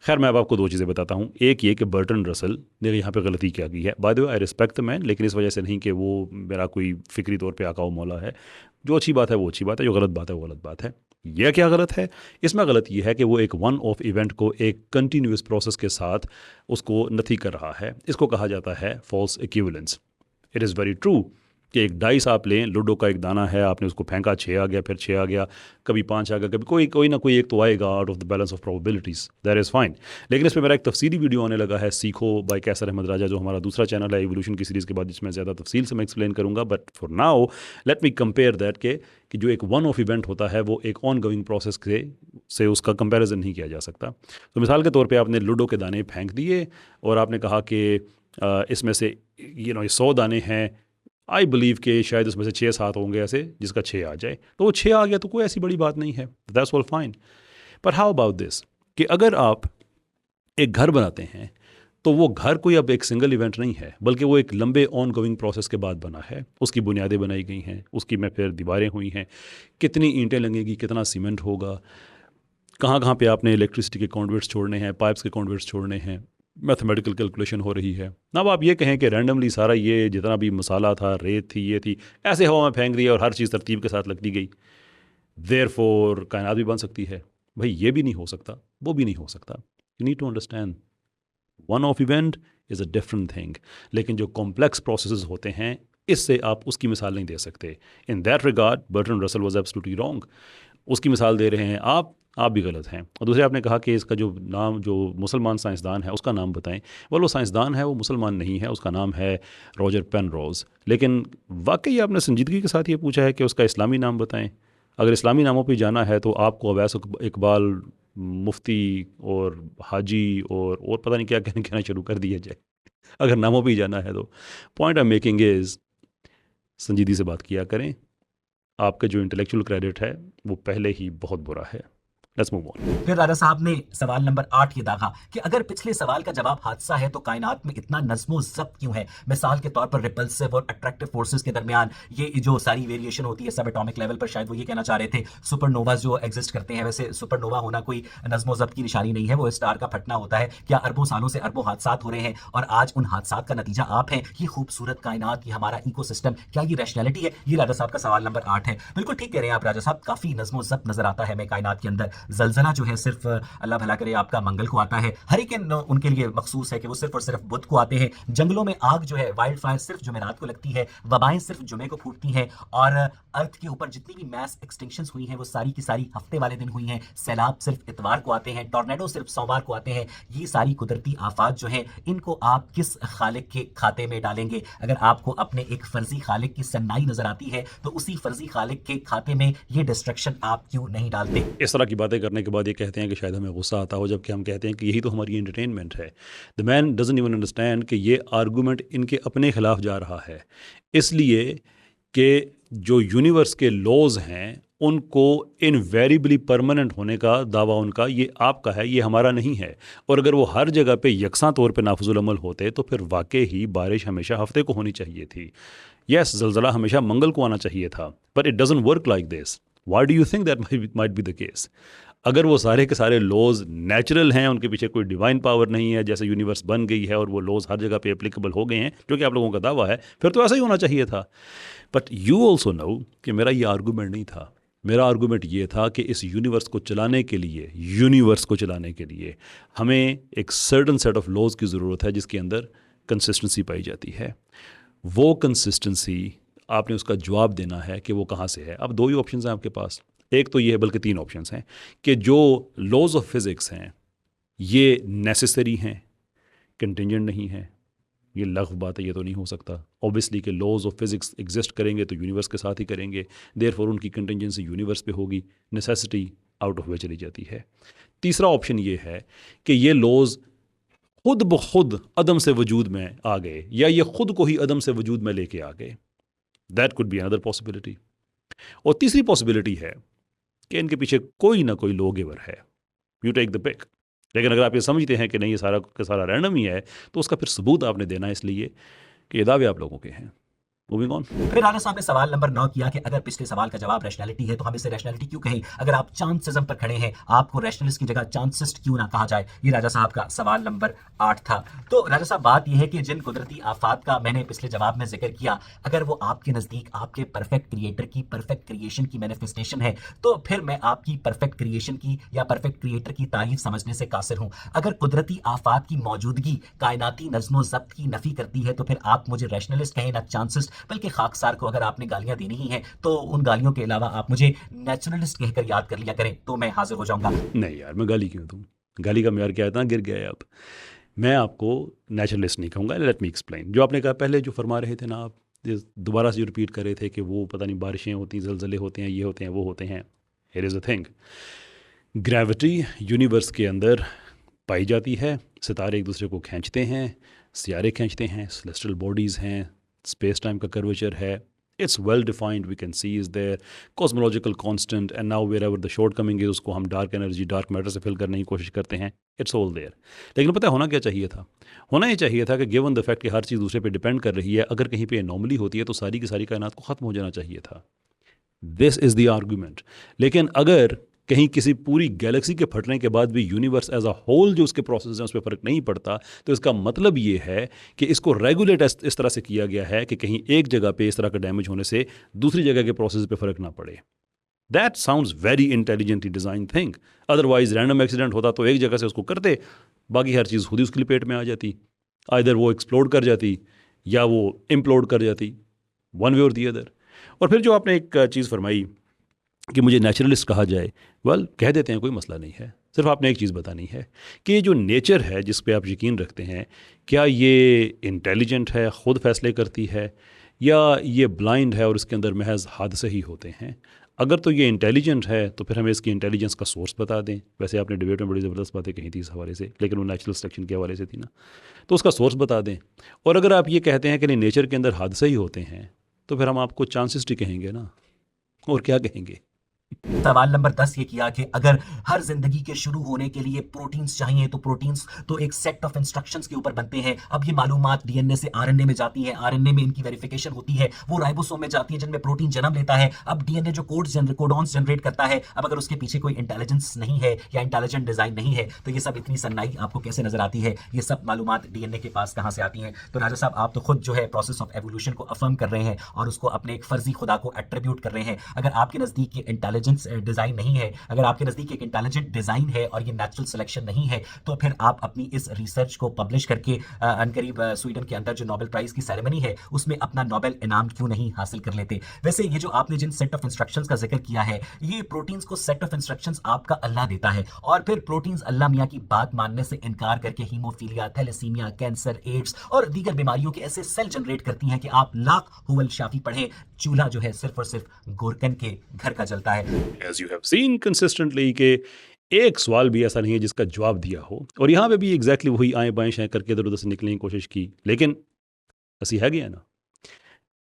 खैर मैं अब आपको दो चीज़ें बताता हूँ। एक ये कि बर्टन रसल ने यहाँ पे गलती क्या की है। By the way I respect the man, लेकिन इस वजह से नहीं कि वो मेरा कोई फिक्री तौर पे आका मौला है। जो अच्छी बात है वो अच्छी बात है, जो गलत बात है वो गलत बात है। यह क्या गलत है? इसमें गलत ये है कि वो एक वन ऑफ इवेंट को एक कंटिन्यूस प्रोसेस के साथ उसको नथी कर रहा है। इसको कहा जाता है false equivalence. It is very true कि एक डाइस आप लें, लूडो का एक दाना है, आपने उसको फेंका, 6 आ गया, फिर 6 आ गया, कभी 5 आ गया, कभी कोई ना कोई एक तो आएगा out of the balance of probabilities. That is fine. लेकिन इसमें मेरा एक तफसीली वीडियो आने लगा है, सीखो बाय कैसर अहमद राजा, जो हमारा दूसरा चैनल है एवोल्यूशन की सीरीज़ के बाद, जिसमें ज़्यादा तफसील से मैं एक्सप्लेन करूँगा। But for now let me compare that कि जो एक वन ऑफ इवेंट होता है वो एक ऑन गोइंग प्रोसेस से उसका कंपैरिजन नहीं किया जा सकता। तो मिसाल के तौर पे आपने लूडो के दाने फेंक दिए और आपने कहा कि इसमें से 100 दाने हैं, आई बिलीव कि शायद उसमें से 6-7 होंगे ऐसे जिसका 6 आ जाए, तो वो 6 आ गया तो कोई ऐसी बड़ी बात नहीं है, दैट्स ऑल फाइन। पर हाउ अबाउट दिस कि अगर आप एक घर बनाते हैं तो वो घर कोई अब एक सिंगल इवेंट नहीं है, बल्कि वो एक लंबे ऑन गोइंग प्रोसेस के बाद बना है। उसकी बुनियादें बनाई गई हैं, उसकी में फिर दीवारें हुई हैं, कितनी ईंटें लगेंगी, कितना सीमेंट होगा, कहाँ कहाँ पे आपने इलेक्ट्रिसिटी के कॉन्डुइट्स छोड़ने हैं, पाइप्स के कॉन्डुइट्स छोड़ने हैं, मैथमेटिकल कैलकुलेशन हो रही है। अब आप ये कहें कि रैंडमली सारा ये जितना भी मसाला था, रेत थी, ये थी, ऐसे हवा में फेंक दिया और हर चीज़ तरतीब के साथ लगती गई, देयरफॉर कायनात भी बन सकती है। भाई ये भी नहीं हो सकता, वो भी नहीं हो सकता। You need to understand one of event is a different thing. लेकिन जो कॉम्प्लेक्स प्रोसेसेस होते हैं, इससे आप उसकी मिसाल नहीं दे सकते। In that regard Bertrand Russell was absolutely wrong. उसकी मिसाल दे रहे हैं आप भी गलत हैं। और दूसरे आपने कहा कि इसका जो नाम, जो मुसलमान साइंसदान है उसका नाम बताएं। वो साइंसदान है, वो मुसलमान नहीं है, उसका नाम है रॉजर पेनरोज। लेकिन वाकई आपने संजीदगी के साथ ये पूछा है कि उसका इस्लामी नाम बताएं। अगर इस्लामी नामों पे जाना है तो आपको अवैस इकबाल, मुफ्ती और हाजी और पता नहीं क्या कहना शुरू कर दिया जाए। अगर नामों पे ही जाना है तो point I am making is संजीदगी से बात किया करें। आपका जो इंटेलेक्चुअल क्रेडिट है वो पहले ही बहुत बुरा है। Let's move on. फिर राजा साहब ने सवाल नंबर 8 ये दागा कि अगर पिछले सवाल का जवाब हादसा है तो कायनात में इतना नज़्मो ज़ब्त क्यों है। मिसाल के तौर पर रिपल्सिव और अट्रैक्टिव फोर्सेस के दरमियान ये जो सारी वेरिएशन होती है सब एटॉमिक लेवल पर, शायद वो ये कहना चाह रहे थे सुपरनोवा जो एग्जिस्ट करते हैं। वैसे सुपरनोवा होना कोई नज़्मो ज़ब्त की निशानी नहीं है, वो स्टार का फटना होता है। क्या अरबों सालों से अरबों हादसात हो रहे हैं और आज उन हादसात का नतीजा आप हैं। ये खूबसूरत कायनात, ये हमारा इकोसिस्टम, क्या ये रैशनैलिटी है? ये राजा साहब का सवाल नंबर 8 है। बिल्कुल ठीक कह रहे हैं आप राजा साहब, काफी नज़्मो ज़ब्त नजर आता है हमें कायनात के अंदर। जलजला जो है सिर्फ अल्लाह भला करे आपका मंगल को आता है, हरिकेन उनके लिए मखसूस है कि वो सिर्फ और सिर्फ बुध को आते हैं। जंगलों में आग जो है, वाइल्ड फायर सिर्फ जुमेरात को लगती है, वबाएं सिर्फ जुमे को फूटती हैं और अर्थ के ऊपर जितनी भी मैस एक्सटिंक्शंस हुई हैं वो सारी की सारी हफ्ते वाले दिन हुई हैं। सैलाब सिर्फ इतवार को आते हैं, टॉर्नेडो सिर्फ सोमवार को आते हैं। ये सारी कुदरती आफात जो हैं इनको आप किस खालिक के खाते में डालेंगे? अगर आपको अपने एक फर्जी खालिक की सन्नाई नजर आती है तो उसी फर्जी खालिक के खाते में ये डिस्ट्रक्शन आप क्यों नहीं डालते? इस तरह की बातें करने के बाद ये कहते हैं कि शायद हमें गुस्सा आता हो, जबकि हम कहते हैं कि यही तो हमारी एंटरटेनमेंट है। The man doesn't even understand कि ये आर्गूमेंट इनके अपने खिलाफ जा रहा है, इसलिए कि जो यूनिवर्स के लॉज हैं उनको इनवेरिबली परमानेंट होने का दावा उनका, ये आपका है, ये हमारा नहीं है। और अगर वो हर जगह पे यकसा तौर पे नाफिजुल अमल होते तो फिर वाकई ही बारिश हमेशा हफ्ते को होनी चाहिए थी। यस, जलजला हमेशा मंगल को आना चाहिए था, but it doesn't work like this. Why do you think that might be the case? अगर वो सारे के सारे लॉज नेचुरल हैं, उनके पीछे कोई डिवाइन पावर नहीं है, जैसे यूनिवर्स बन गई है और वो लॉज हर जगह पे एप्लीकेबल हो गए हैं, जो कि आप लोगों का दावा है, फिर तो ऐसा ही होना चाहिए था। बट यू ऑल्सो नो कि मेरा ये आर्गूमेंट नहीं था। मेरा आर्गूमेंट ये था कि इस यूनिवर्स को चलाने के लिए हमें एक सर्टन सेट ऑफ लॉज की ज़रूरत है जिसके अंदर कंसिस्टेंसी पाई जाती है। वो कंसिस्टेंसी आपने उसका जवाब देना है कि वो कहाँ से है। अब दो ही ऑप्शन हैं आपके पास, एक तो ये है, बल्कि तीन ऑप्शंस हैं कि जो लॉज ऑफ फिज़िक्स हैं ये नेसेसरी हैं, कंटिंजेंट नहीं है। ये लग़व बात है, ये तो नहीं हो सकता। ऑब्वियसली कि लॉज ऑफ फिज़िक्स एग्जिस्ट करेंगे तो यूनिवर्स के साथ ही करेंगे, देयरफॉर उनकी कंटिंजेंसी यूनिवर्स पे होगी, नेसेसिटी आउट ऑफ वे चली जाती है। तीसरा ऑप्शन ये है कि ये लॉज खुद ब खुद अदम से वजूद में आ गए, या ये खुद को ही अदम से वजूद में लेके आ गए। That could be another possibility. और तीसरी पॉसिबिलिटी है कि इनके पीछे कोई ना कोई लॉ गिवर है। You take the pick. लेकिन अगर आप ये समझते हैं कि नहीं, ये सारा का सारा रैंडम ही है, तो उसका फिर सबूत आपने देना है, इसलिए कि ये दावे आप लोगों के हैं। Moving on. फिर राजा साहब ने सवाल नंबर 9 किया कि अगर पिछले सवाल का जवाब रैशनैलिटी है तो हम इसे रैशनैलिटी क्यों कहें? अगर आप चांसिज्म पर खड़े हैं, आपको रैशनलिस्ट की जगह चांसिस्ट क्यों ना कहा जाए? ये राजा साहब का सवाल नंबर 8 था। तो राजा साहब, बात यह है कि जिन कुदरती आफात का मैंने पिछले जवाब में जिक्र किया, अगर वो आपके नजदीक आपके परफेक्ट क्रिएटर की परफेक्ट क्रिएशन की मैनिफेस्टेशन है, तो फिर मैं आपकी परफेक्ट क्रिएशन की या परफेक्ट क्रिएटर की तारीफ समझने से कासिर हूं। अगर कुदरती आफात की मौजूदगी कायनाती नज़्मो ज़ब्त की नफी करती है तो फिर आप मुझे रैशनलिस्ट कहें ना चांसिस्ट, बल्कि खाकसार को अगर आपने गालियां देनी ही हैं तो उन गालियों के अलावा आप मुझे नेचुरलिस्ट कहकर याद कर लिया करें तो मैं हाजिर हो जाऊंगा। नहीं यार, मैं गाली क्यों दूँ? गाली का म्यार क्या है, इतना गिर गया है अब। मैं आपको नेचुरलिस्ट नहीं कहूँगा। Let me explain. जो आपने कहा पहले, जो फरमा रहे थे ना आप, दोबारा से जो रिपीट कर रहे थे कि वो पता नहीं बारिशें होती, जलजले होते हैं, ये होते हैं, वो होते हैं। Here is a thing, gravity universe के अंदर पाई जाती है। सितारे एक दूसरे को खींचते हैं, सियारे खींचते हैं, सेलेस्टियल बॉडीज़ हैं, स्पेस टाइम का कर्वेचर है। It's well defined, we can see is there cosmological constant, and now wherever the shortcoming is, उसको हम डार्क एनर्जी, डार्क मैटर से फिल करने की कोशिश करते हैं। It's all there. लेकिन पता है होना क्या चाहिए था? होना ये चाहिए था कि गिवन द फैक्ट कि हर चीज़ दूसरे पे डिपेंड कर रही है, अगर कहीं पे एनॉमली होती है तो सारी की सारी कायनात को ख़त्म हो जाना चाहिए था। This is the argument. लेकिन अगर कहीं किसी पूरी गैलेक्सी के फटने के बाद भी यूनिवर्स एज अ होल जो उसके प्रोसेस हैं उस पर फ़र्क नहीं पड़ता, तो इसका मतलब ये है कि इसको रेगुलेट इस तरह से किया गया है कि कहीं एक जगह पे इस तरह का डैमेज होने से दूसरी जगह के प्रोसेस पे फ़र्क ना पड़े। That sounds very intelligently design thing. Otherwise random accident होता तो एक जगह से उसको करते, बाकी हर चीज़ खुद ही उसके लपेट में आ जाती, आइदर वो एक्सप्लोड कर जाती या वो इम्प्लोड कर जाती, वन वे और दी अदर। और फिर जो आपने एक चीज़ फरमाई कि मुझे नेचुरलिस्ट कहा जाए, वेल कह देते हैं, कोई मसला नहीं है। सिर्फ आपने एक चीज़ बतानी है कि ये जो नेचर है जिस पे आप यकीन रखते हैं, क्या ये इंटेलिजेंट है, ख़ुद फैसले करती है, या ये ब्लाइंड है और इसके अंदर महज हादसे ही होते हैं। अगर तो ये इंटेलिजेंट है तो फिर हमें इसकी इंटेलिजेंस का सोर्स बता दें। वैसे आपने डिबेट में बड़ी ज़बरदस्त बातें कही थी इस हवाले से, लेकिन वो नेचुरल सिलेक्शन के हवाले से थी ना, तो उसका सोर्स बता दें। और अगर आप ये कहते हैं कि नहीं नेचर के अंदर हादसे ही होते हैं, तो फिर हम आपको चांसेस ही कहेंगे ना, और क्या कहेंगे। सवाल नंबर 10 ये किया कि अगर हर जिंदगी के शुरू होने के लिए प्रोटीन्स चाहिए तो प्रोटीन्स तो एक सेट ऑफ इंस्ट्रक्शंस के ऊपर बनते हैं। अब ये मालूमात डीएनए से आरएनए में जाती है, आरएनए में इनकी वेरिफिकेशन होती है, वो राइबोसोम में जाती है जिनमें प्रोटीन जन्म लेता है। अब डीएनए जो कोडॉन्स जनरेट करता है, अब अगर उसके पीछे कोई इंटेलिजेंस नहीं है या इंटेलिजेंट डिजाइन नहीं है तो ये सब इतनी सन्नाई आपको कैसे नजर आती है? ये सब मालूमात डीएनए के पास कहां से आती हैं? तो राजा साहब आप तो खुद जो है प्रोसेस ऑफ एवोल्यूशन को अफर्म कर रहे हैं और उसको अपने एक फर्जी खुदा को एट्रीब्यूट कर रहे हैं। अगर आपके नजदीक ये इंटेलिजेंस डिजाइन नहीं है, अगर आपके नजदीक एक इंटेलिजेंट डिजाइन है और ये नेचुरल सिलेक्शन नहीं है, तो फिर आप अपनी इस रिसर्च को पब्लिश करके अनकरीब स्वीडन के अंदर जो नोबेल प्राइज की सेरेमनी है उसमें अपना नोबेल इनाम क्यों नहीं हासिल कर लेते? वैसे ये जो आपने जिन सेट ऑफ इंस्ट्रक्शंस का जिक्र किया है, ये प्रोटीन्स को सेट ऑफ इंस्ट्रक्शंस आपका अल्लाह देता है और फिर प्रोटीन्स अल्लाह मियां की बात मानने से इनकार करके हीमोफीलिया, थैलेसीमिया, कैंसर, एड्स और दीगर बीमारियों के ऐसे सेल जनरेट करती हैं कि आप लाख हुवल शाफी पढ़ें, चूल्हा जो है सिर्फ और सिर्फ गोरकन के घर का जलता है। As you have seen consistently कि एक सवाल भी ऐसा नहीं है जिसका जवाब दिया हो, और यहाँ पे भी एग्जैक्टली वही आए बाएं शाएं करके इधर उधर से निकलने की कोशिश की, लेकिन असी है गया ना।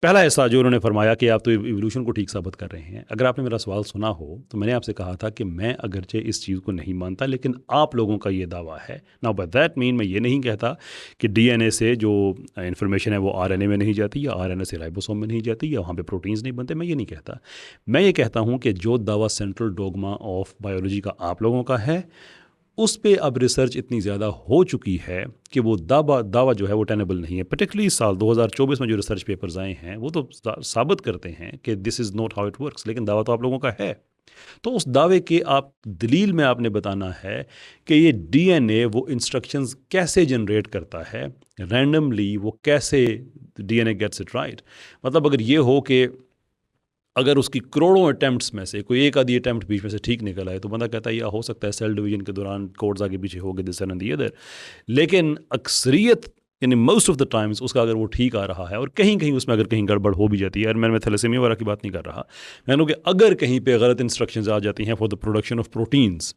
पहला हिस्सा जो उन्होंने फरमाया कि आप तो इवोल्यूशन को ठीक साबित कर रहे हैं। अगर आपने मेरा सवाल सुना हो तो मैंने आपसे कहा था कि मैं अगरचे इस चीज़ को नहीं मानता, लेकिन आप लोगों का ये दावा है। नाउ बाय दैट मीन मैं ये नहीं कहता कि डीएनए से जो इन्फॉर्मेशन है वो आरएनए में नहीं जाती, या आरएनए से राइबोसोम में नहीं जाती, या वहाँ पे प्रोटीन्स नहीं बनते। मैं ये नहीं कहता। मैं ये कहता हूँ कि जो दावा सेंट्रल डोगमा ऑफ बायोलॉजी का आप लोगों का है, उस पे अब रिसर्च इतनी ज़्यादा हो चुकी है कि वो दावा जो है वो टेनेबल नहीं है। पर्टिकुलरली साल 2024 में जो रिसर्च पेपर्स आए हैं वो तो साबित करते हैं कि this is not how it works, लेकिन दावा तो आप लोगों का है। तो उस दावे के आप दलील में आपने बताना है कि ये डीएनए वो इंस्ट्रक्शंस कैसे जनरेट करता है रैंडमली, वो कैसे डीएनए गेट्स इट राइट। मतलब अगर ये हो कि अगर उसकी करोड़ों अटैम्प्ट्स में से कोई एक आधी अटैम्प्ट बीच में से ठीक निकल आए तो बंदा कहता है या हो सकता है सेल डिवीजन के दौरान कोड्स आगे पीछे हो गए दिस एंड दी अदर। लेकिन अक्सरियत यानी मोस्ट ऑफ द टाइम्स उसका अगर वो ठीक आ रहा है, और कहीं कहीं उसमें अगर कहीं गड़बड़ हो भी जाती है, और मैं थैलेसीमिया वगैरह की बात नहीं कर रहा, मैंने कि अगर कहीं पे गलत इंस्ट्रक्शंस आ जाती हैं for the production of proteins,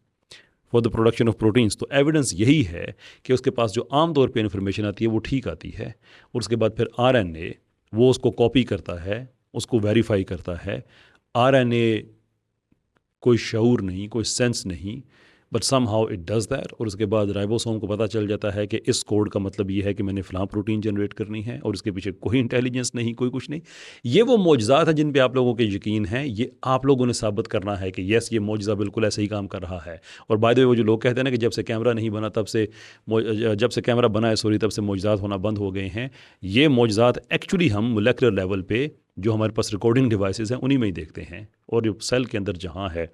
तो एविडेंस यही है कि उसके पास जो आम तौर पे इन्फॉर्मेशन आती है वो ठीक आती है, और उसके बाद फिर आरएनए वो उसको कॉपी करता है, उसको वेरीफाई करता है। आरएनए कोई शऊर नहीं, कोई सेंस नहीं, but somehow it does that. और उसके बाद राइबोसोम को पता चल जाता है कि इस कोड का मतलब ये है कि मैंने फ़लाँ प्रोटीन जनरेट करनी है, और इसके पीछे कोई इंटेलिजेंस नहीं, कोई कुछ नहीं। ये वो मौजज़ात हैं जिन पे आप लोगों के यकीन है। ये आप लोगों ने साबित करना है कि येस ये मौजज़ा बिल्कुल ऐसे ही काम कर रहा है। और बाय द वे वो जो लोग कहते हैं ना कि जब से कैमरा नहीं बना तब से जब से कैमरा बना है तब से मौजज़ात होना बंद हो गए हैं, ये मौजज़ात एक्चुअली हम मोलेकुलर लेवल पे जो हमारे पास रिकॉर्डिंग डिवाइसेस हैं उन्हीं में ही देखते हैं, और जो सेल के अंदर जहाँ है,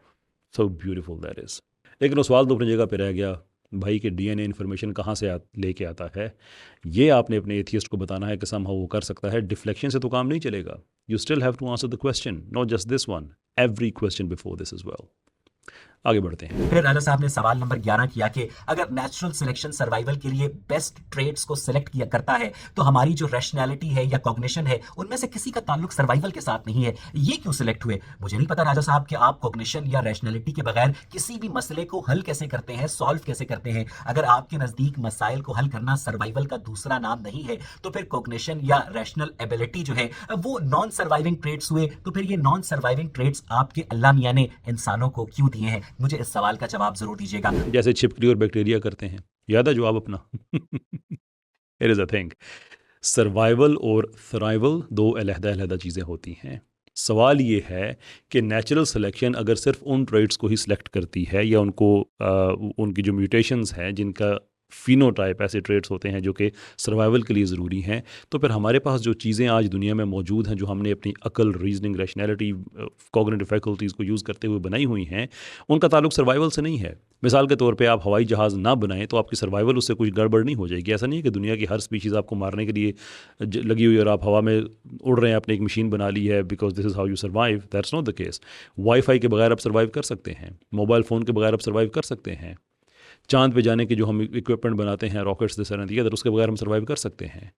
सो ब्यूटीफुल दैट इज़। लेकिन वो सवाल तो अपनी जगह पे रह गया भाई कि डीएनए इन्फॉर्मेशन कहाँ से लेके आता है। ये आपने अपने एथियस्ट को बताना है कि समहाउ वो कर सकता है। डिफ्लेक्शन से तो काम नहीं चलेगा। You still have to answer the question, not just this one, every question before this as well. आगे बढ़ते हैं। फिर राजा साहब ने सवाल नंबर 11 किया कि अगर नेचुरल सिलेक्शन सर्वाइवल के लिए बेस्ट ट्रेड्स को सिलेक्ट किया करता है तो हमारी जो रैशनैलिटी है या कॉग्निशन है उनमें से किसी का ताल्लुक सर्वाइवल के साथ नहीं है, ये क्यों सिलेक्ट हुए? मुझे नहीं पता राजा साहब कि आप कॉग्निशन या रैशनैलिटी के बगैर किसी भी मसले को हल कैसे करते हैं, सॉल्व कैसे करते हैं। अगर आपके नजदीक मसाइल को हल करना सर्वाइवल का दूसरा नाम नहीं है तो फिर कॉग्निशन या रैशनल एबिलिटी जो है वो नॉन सर्वाइविंग ट्रेड्स हुए। तो फिर ये नॉन सर्वाइविंग ट्रेड्स आपके अल्लाह मियां ने इंसानों को क्यों दिए हैं? मुझे इस सवाल का जवाब जरूर दीजिएगा। जैसे छिपकली और बैक्टीरिया करते हैं, याद है जवाब अपना। It is a thing. Survival और थ्राइवल दो अलहदा अलहदा चीज़ें होती हैं। सवाल ये है कि नेचुरल सिलेक्शन अगर सिर्फ उन ट्रेड्स को ही सिलेक्ट करती है या उनको उनकी जो म्यूटेशंस हैं जिनका फिनोटाइप ऐसे ट्रेड्स होते हैं जो कि सर्वाइवल के लिए ज़रूरी हैं, तो फिर हमारे पास जो चीज़ें आज दुनिया में मौजूद हैं, जो हमने अपनी अकल, रीजनिंग, रैशनैलिटी, कॉग्निटिव फैकल्टीज़ को यूज़ करते हुए बनाई हुई हैं, उनका ताल्लुक सर्वाइवल से नहीं है। मिसाल के तौर पे आप हवाई जहाज़ ना बनाएं तो आपकी सर्वाइवल उससे कुछ गड़बड़ नहीं हो जाएगी। ऐसा नहीं है कि दुनिया की हर स्पीशीज़ आपको मारने के लिए लगी हुई और आप हवा में उड़ रहे हैं, आपने एक मशीन बना ली है because this is how you survive. That's not the case. Wifi के बगैर आप सर्वाइव कर सकते हैं, मोबाइल फ़ोन के बगैर आप सर्वाइव कर सकते हैं, चांद पे जाने के जो हम इक्विपमेंट बनाते हैं, rockets this and the other, उसके बगैर हम सर्वाइव कर सकते हैं।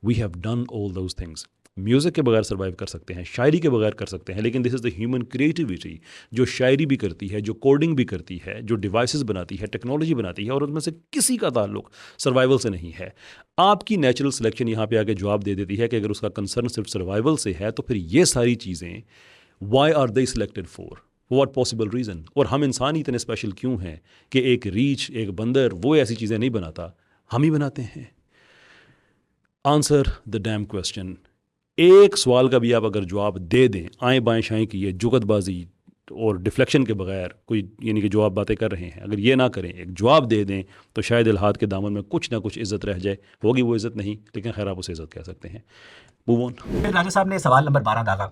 We have done all those things. Music के बगैर सर्वाइव कर सकते हैं, शायरी के बगैर कर सकते हैं, लेकिन this is the human creativity जो शायरी भी करती है, जो कोडिंग भी करती है, जो डिवाइसेस बनाती है, टेक्नोलॉजी बनाती है, और उनमें से किसी का ताल्लुक सर्वाइवल से नहीं है। आपकी नेचुरल सिलेक्शन यहाँ पे आके जवाब दे देती है कि अगर उसका कंसर्न सिर्फ सर्वाइवल से है तो फिर ये सारी चीज़ें why are they selected for what possible reason. और हम इंसान ही इतने स्पेशल क्यों हैं कि एक रीछ, एक बंदर वो ऐसी चीज़ें नहीं बनाता, हम ही बनाते हैं। Answer the dam question. एक सवाल का भी आप अगर जवाब दे दें, आएँ बाएँ शाएँ की ये जुगतबाजी और डिफ्लेक्शन के बगैर, कोई यानी कि जो आप बातें कर रहे हैं, अगर ये ना करें, एक जवाब दे दें, तो शायद इल्हाद के दामन में कुछ ना कुछ इज़्ज़त रह जाए। होगी वो इज़्ज़त नहीं, लेकिन खैर आप उसे इज़्ज़त कह सकते हैं। Move on. फिर राजा साहब ने सवाल नंबर 12 डाला,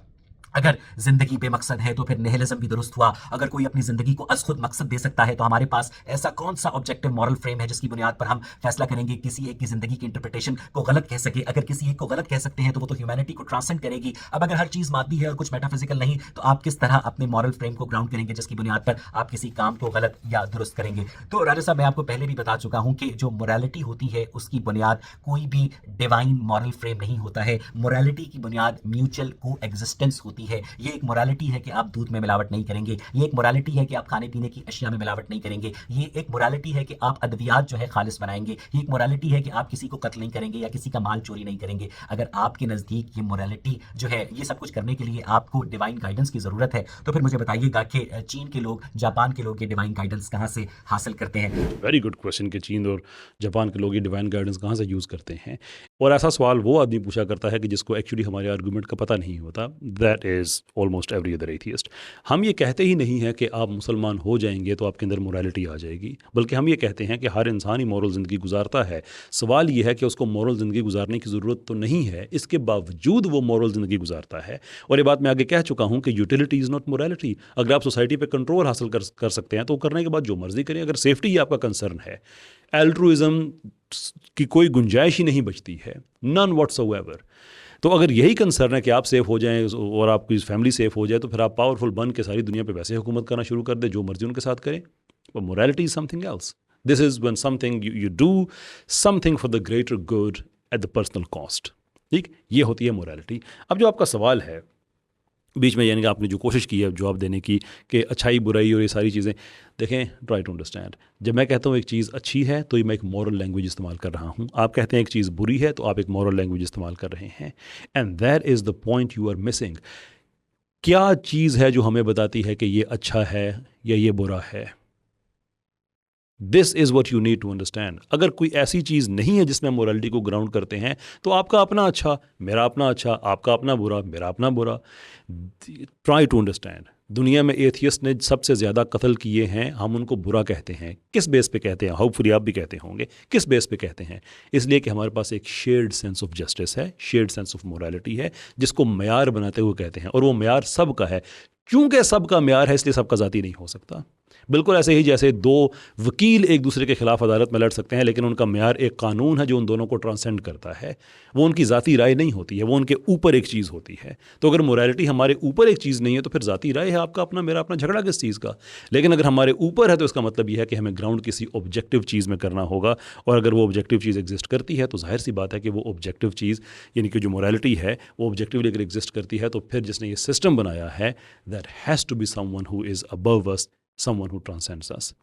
अगर जिंदगी बेमकसद है तो फिर निहिलिज्म भी दुरुस्त हुआ। अगर कोई अपनी जिंदगी को अज खुद मकसद दे सकता है तो हमारे पास ऐसा कौन सा ऑब्जेक्टिव मॉरल फ्रेम है जिसकी बुनियाद पर हम फैसला करेंगे किसी एक की जिंदगी की इंटरप्रिटेशन को गलत कह सके। अगर किसी एक को गलत कह सकते हैं तो वो तो ह्यूमैनिटी को ट्रांसेंड करेगी। अब अगर हर चीज मादी है और कुछ मेटाफिजिकल नहीं, तो आप किस तरह अपने मॉरल फ्रेम को ग्राउंड करेंगे जिसकी बुनियाद पर आप किसी काम को गलत या दुरुस्त करेंगे। तो राजा साहब, मैं आपको पहले भी बता चुका हूं कि जो मोरालिटी होती है उसकी बुनियाद कोई भी डिवाइन मॉरल फ्रेम नहीं होता है। मोरालिटी की बुनियाद म्यूचुअल को एग्जिस्टेंस होती है। ये एक मोरालिटी है कि आप दूध में मिलावट नहीं करेंगे, ये एक मोरालिटी है कि आप खाने पीने की अशिया में मिलावट नहीं करेंगे, ये एक मोरालिटी है कि आप अद्वियात जो है खालिस बनाएंगे, ये एक मोरालिटी है कि आप किसी को कत्ल नहीं करेंगे या किसी का माल चोरी नहीं करेंगे। अगर आपके नज़दीक ये मोरालिटी जो है, ये सब कुछ करने के लिए आपको डिवाइन गाइडेंस की ज़रूरत है, तो फिर मुझे बताइएगा कि चीन के लोग, जापान के लोग ये डिवाइन गाइडेंस कहाँ से हासिल करते हैं? वेरी गुड क्वेश्चन कि चीन और जापान के लोग ये डिवाइन गाइडेंस कहाँ से यूज़ करते हैं। और ऐसा सवाल वो आदमी पूछा करता है कि जिसको एक्चुअली हमारे आर्गूमेंट का पता नहीं होता। That is almost every other atheist. हम ये कहते ही नहीं है कि आप मुसलमान हो जाएंगे तो आपके अंदर मोरालिटी आ जाएगी, बल्कि हम ये कहते हैं कि हर इंसान ही मॉरल ज़िंदगी गुजारता है। सवाल ये है कि उसको मॉरल ज़िंदगी गुजारने की ज़रूरत तो नहीं है, इसके बावजूद वो मॉरल ज़िंदगी गुजारता है। और ये बात मैं आगे कह चुका हूँ कि यूटिलिटी इज़ नॉट मोरालिटी। अगर आप सोसाइटी पर कंट्रोल हासिल कर सकते हैं तो करने के बाद जो मर्जी करें। अगर सेफ्टी ही आपका कंसर्न है, एल्ट्रुइज़म की कोई गुंजाइश ही नहीं बचती है, नन व्हाट्सोएवर। तो अगर यही कंसर्न है कि आप सेफ़ हो जाएं और आपकी फैमिली सेफ़ हो जाए, तो फिर आप पावरफुल बन के सारी दुनिया पे वैसे हुकूमत करना शुरू कर दें, जो मर्जी उनके साथ करें। But morality is something else. This is when something you do something for the greater good at the personal cost. ठीक, ये होती है मोरालिटी। अब जो आपका सवाल है बीच में, यानी कि आपने जो कोशिश की है जवाब देने की कि अच्छाई बुराई और ये सारी चीज़ें, देखें, ट्राई टू अंडरस्टैंड। जब मैं कहता हूँ एक चीज़ अच्छी है तो ये मैं एक मॉरल लैंग्वेज इस्तेमाल कर रहा हूँ। आप कहते हैं एक चीज़ बुरी है तो आप एक मॉरल लैंग्वेज इस्तेमाल कर रहे हैं। And that is the point you are missing. क्या चीज़ है जो हमें बताती है कि ये अच्छा है या ये बुरा है? This is what you need to understand. अगर कोई ऐसी चीज़ नहीं है जिसमें मोरालिटी को ग्राउंड करते हैं, तो आपका अपना अच्छा, मेरा अपना अच्छा, आपका अपना बुरा, मेरा अपना बुरा। Try to understand. दुनिया में एथियस्ट ने सबसे ज़्यादा कत्ल किए हैं, हम उनको बुरा कहते हैं। किस बेस पे कहते हैं? होपफुली आप भी कहते होंगे। किस बेस पे कहते हैं? इसलिए कि हमारे पास एक शेयर्ड सेंस ऑफ जस्टिस है, शेयर्ड सेंस ऑफ मोरालिटी है, जिसको म्यार बनाते हुए कहते हैं। और वो म्यार सबका है। क्योंकि सबका म्यार है इसलिए सबका ज़ाती नहीं हो सकता। बिल्कुल ऐसे ही जैसे दो वकील एक दूसरे के खिलाफ अदालत में लड़ सकते हैं, लेकिन उनका म्यार एक कानून है जो उन दोनों को ट्रांसेंड करता है। वो उनकी ज़ाती राय नहीं होती है, वो उनके ऊपर एक चीज़ होती है। तो अगर मोरालिटी हमारे ऊपर एक चीज़ नहीं है तो फिर ज़ाती राय है आपका अपना, मेरा अपना, झगड़ा किस चीज़ का? लेकिन अगर हमारे ऊपर है तो इसका मतलब यह है कि हमें ग्राउंड किसी ऑब्जेक्टिव चीज़ में करना होगा। और अगर वो ऑब्जेक्टिव चीज़ एग्जिस्ट करती है तो जाहिर सी बात है कि वो ऑब्जेक्टिव चीज़, यानी कि जो मोरालिटी है, वो ऑब्जेक्टिवली अगर एग्जिस्ट करती है तो फिर जिसने ये सिस्टम बनाया है, that has to be someone who is above us, someone who transcends us,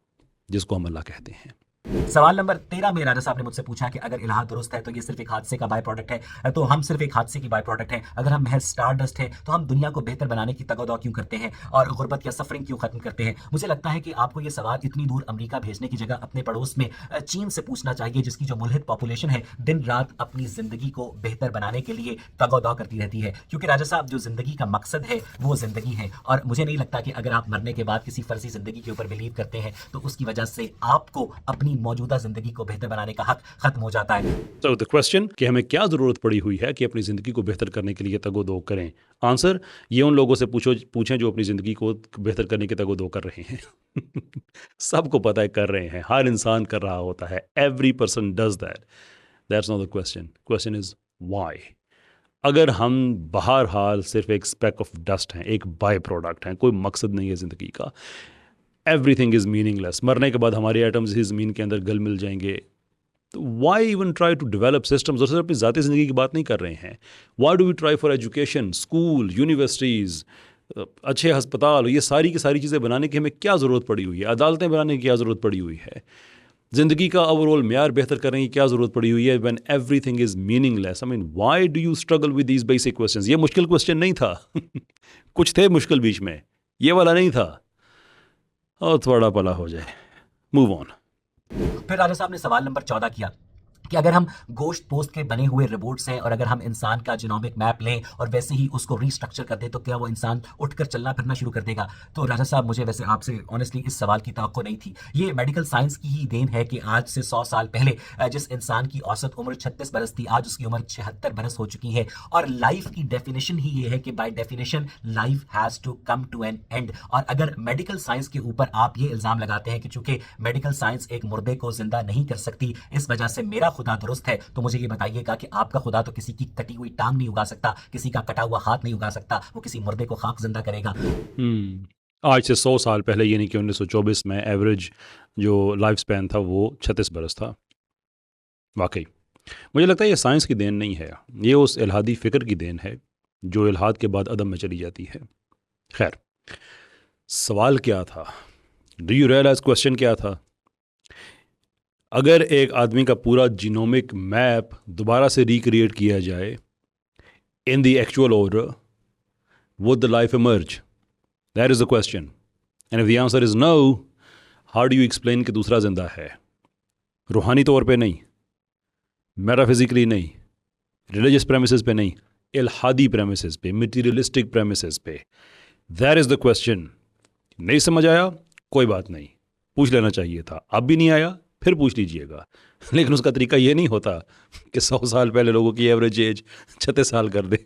जिसको हम अल्लाह कहते हैं। सवाल नंबर 13 में राजा साहब ने मुझसे पूछा कि अगर इलाहा दुरुस्त है तो ये सिर्फ एक हादसे का बाय प्रोडक्ट है, तो हम सिर्फ एक हादसे की बाय प्रोडक्ट हैं। अगर हम महज स्टार डस्ट है तो हम दुनिया को बेहतर बनाने की तगोदौ क्यों करते हैं और गुर्बत या सफरिंग क्यों खत्म करते हैं। मुझे लगता है कि आपको ये सवाल इतनी दूर अमेरिका भेजने की जगह अपने पड़ोस में चीन से पूछना चाहिए, जिसकी जो मुल्हिद पॉपुलेशन है दिन रात अपनी जिंदगी को बेहतर बनाने के लिए तगोदौ करती रहती है। क्योंकि राजा साहब, जो जिंदगी का मकसद है वो जिंदगी है, और मुझे नहीं लगता कि अगर आप मरने के बाद किसी फर्जी जिंदगी के ऊपर बिलीव करते हैं तो उसकी वजह से आपको अपनी मौजूदा जिंदगी को बेहतर बनाने का हक खत्म हो जाता है। तो द क्वेश्चन कि हमें क्या ज़रूरत पड़ी हुई है कि अपनी ज़िंदगी को बेहतर करने के लिए तगोदो करें। आंसर, ये उन लोगों से पूछें जो अपनी ज़िंदगी को बेहतर करने की तगोदो कर रहे हैं। सबको पता है कर रहे हैं, हर इंसान कर रहा होता है। Every person does that. That's not the question. Question is why. अगर हम बहरहाल सिर्फ एक स्पेक ऑफ डस्ट हैं, एक बाय प्रोडक्ट हैं, कोई मकसद नहीं है ज़िंदगी का, एवरीथिंग इज़ मीनिंगलेस, मरने के बाद हमारे एटम्स ही ज़मीन के अंदर गल मिल जाएंगे, तो why even try to develop systems. और सिर्फ अपनी ज़ाती ज़िंदगी की बात नहीं कर रहे हैं। Why do we try for education, school, universities, अच्छे अस्पताल, ये सारी की सारी चीज़ें बनाने की हमें क्या ज़रूरत पड़ी हुई है? अदालतें बनाने की क्या ज़रूरत पड़ी हुई है? ज़िंदगी का ओवरऑल म्यार बेहतर करने की क्या ज़रूरत पड़ी हुई है? When everything is meaningless, I mean why do you struggle with these basic questions? ये मुश्किल क्वेश्चन नहीं था। कुछ थे मुश्किल बीच में, ये वाला नहीं था। और थोड़ा भला हो जाए, मूव ऑन। फिर राजा साहब ने सवाल नंबर 14 किया कि अगर हम गोश्त पोस्ट के बने हुए रिपोर्ट्स हैं और अगर हम इंसान का जीनोमिक मैप लें और वैसे ही उसको रीस्ट्रक्चर कर दें तो क्या वो इंसान उठकर चलना फिरना शुरू कर देगा। तो राजा साहब, मुझे वैसे आपसे ऑनेस्टली इस सवाल की तवक्को नहीं थी। ये मेडिकल साइंस की ही देन है कि आज से 100 साल पहले जिस इंसान की औसत उम्र 36 बरस थी, आज उसकी उम्र 76 बरस हो चुकी है। और लाइफ की डेफिनेशन ही ये है कि by definition life has to come to an end. और अगर मेडिकल साइंस के ऊपर आप ये इल्ज़ाम लगाते हैं कि चूंकि मेडिकल साइंस एक मुर्दे को जिंदा नहीं कर सकती, इस वजह से मेरा खुदा दुरुस्त है, तो मुझे ये बताइएगा कि आपका खुदा तो किसी की कटी हुई टांग नहीं उगा सकता, किसी का कटा हुआ हाथ नहीं उगा सकता, वो किसी मुर्दे को खाक जिंदा करेगा। आज से 100 साल पहले, यानी कि 1924 में एवरेज जो लाइफ स्पैन था वो 36 बरस था। वाकई मुझे लगता है ये साइंस की देन नहीं है, ये उस इल्हादी फ़िक्र की देन है जो इल्हाद के बाद अदम में चली जाती है। खैर, सवाल क्या था? डू यू रियलाइज क्वेश्चन क्या था? अगर एक आदमी का पूरा जीनोमिक मैप दोबारा से रिक्रिएट किया जाए in the actual order, would the life emerge? That is the question. And if the answer is no, how do you explain कि दूसरा जिंदा है? रूहानी तौर पे नहीं, मेटाफिजिकली नहीं, रिलीजियस प्रेमिसेस पे नहीं, इल्हादी प्रेमिसेस पे, मटीरियलिस्टिक प्रेमिसेस पे। That is the question. नहीं समझ आया? कोई बात नहीं, पूछ लेना चाहिए था। अब भी नहीं आया, फिर पूछ लीजिएगा। लेकिन उसका तरीका ये नहीं होता कि 100 साल पहले लोगों की एवरेज एज 36 साल कर दे,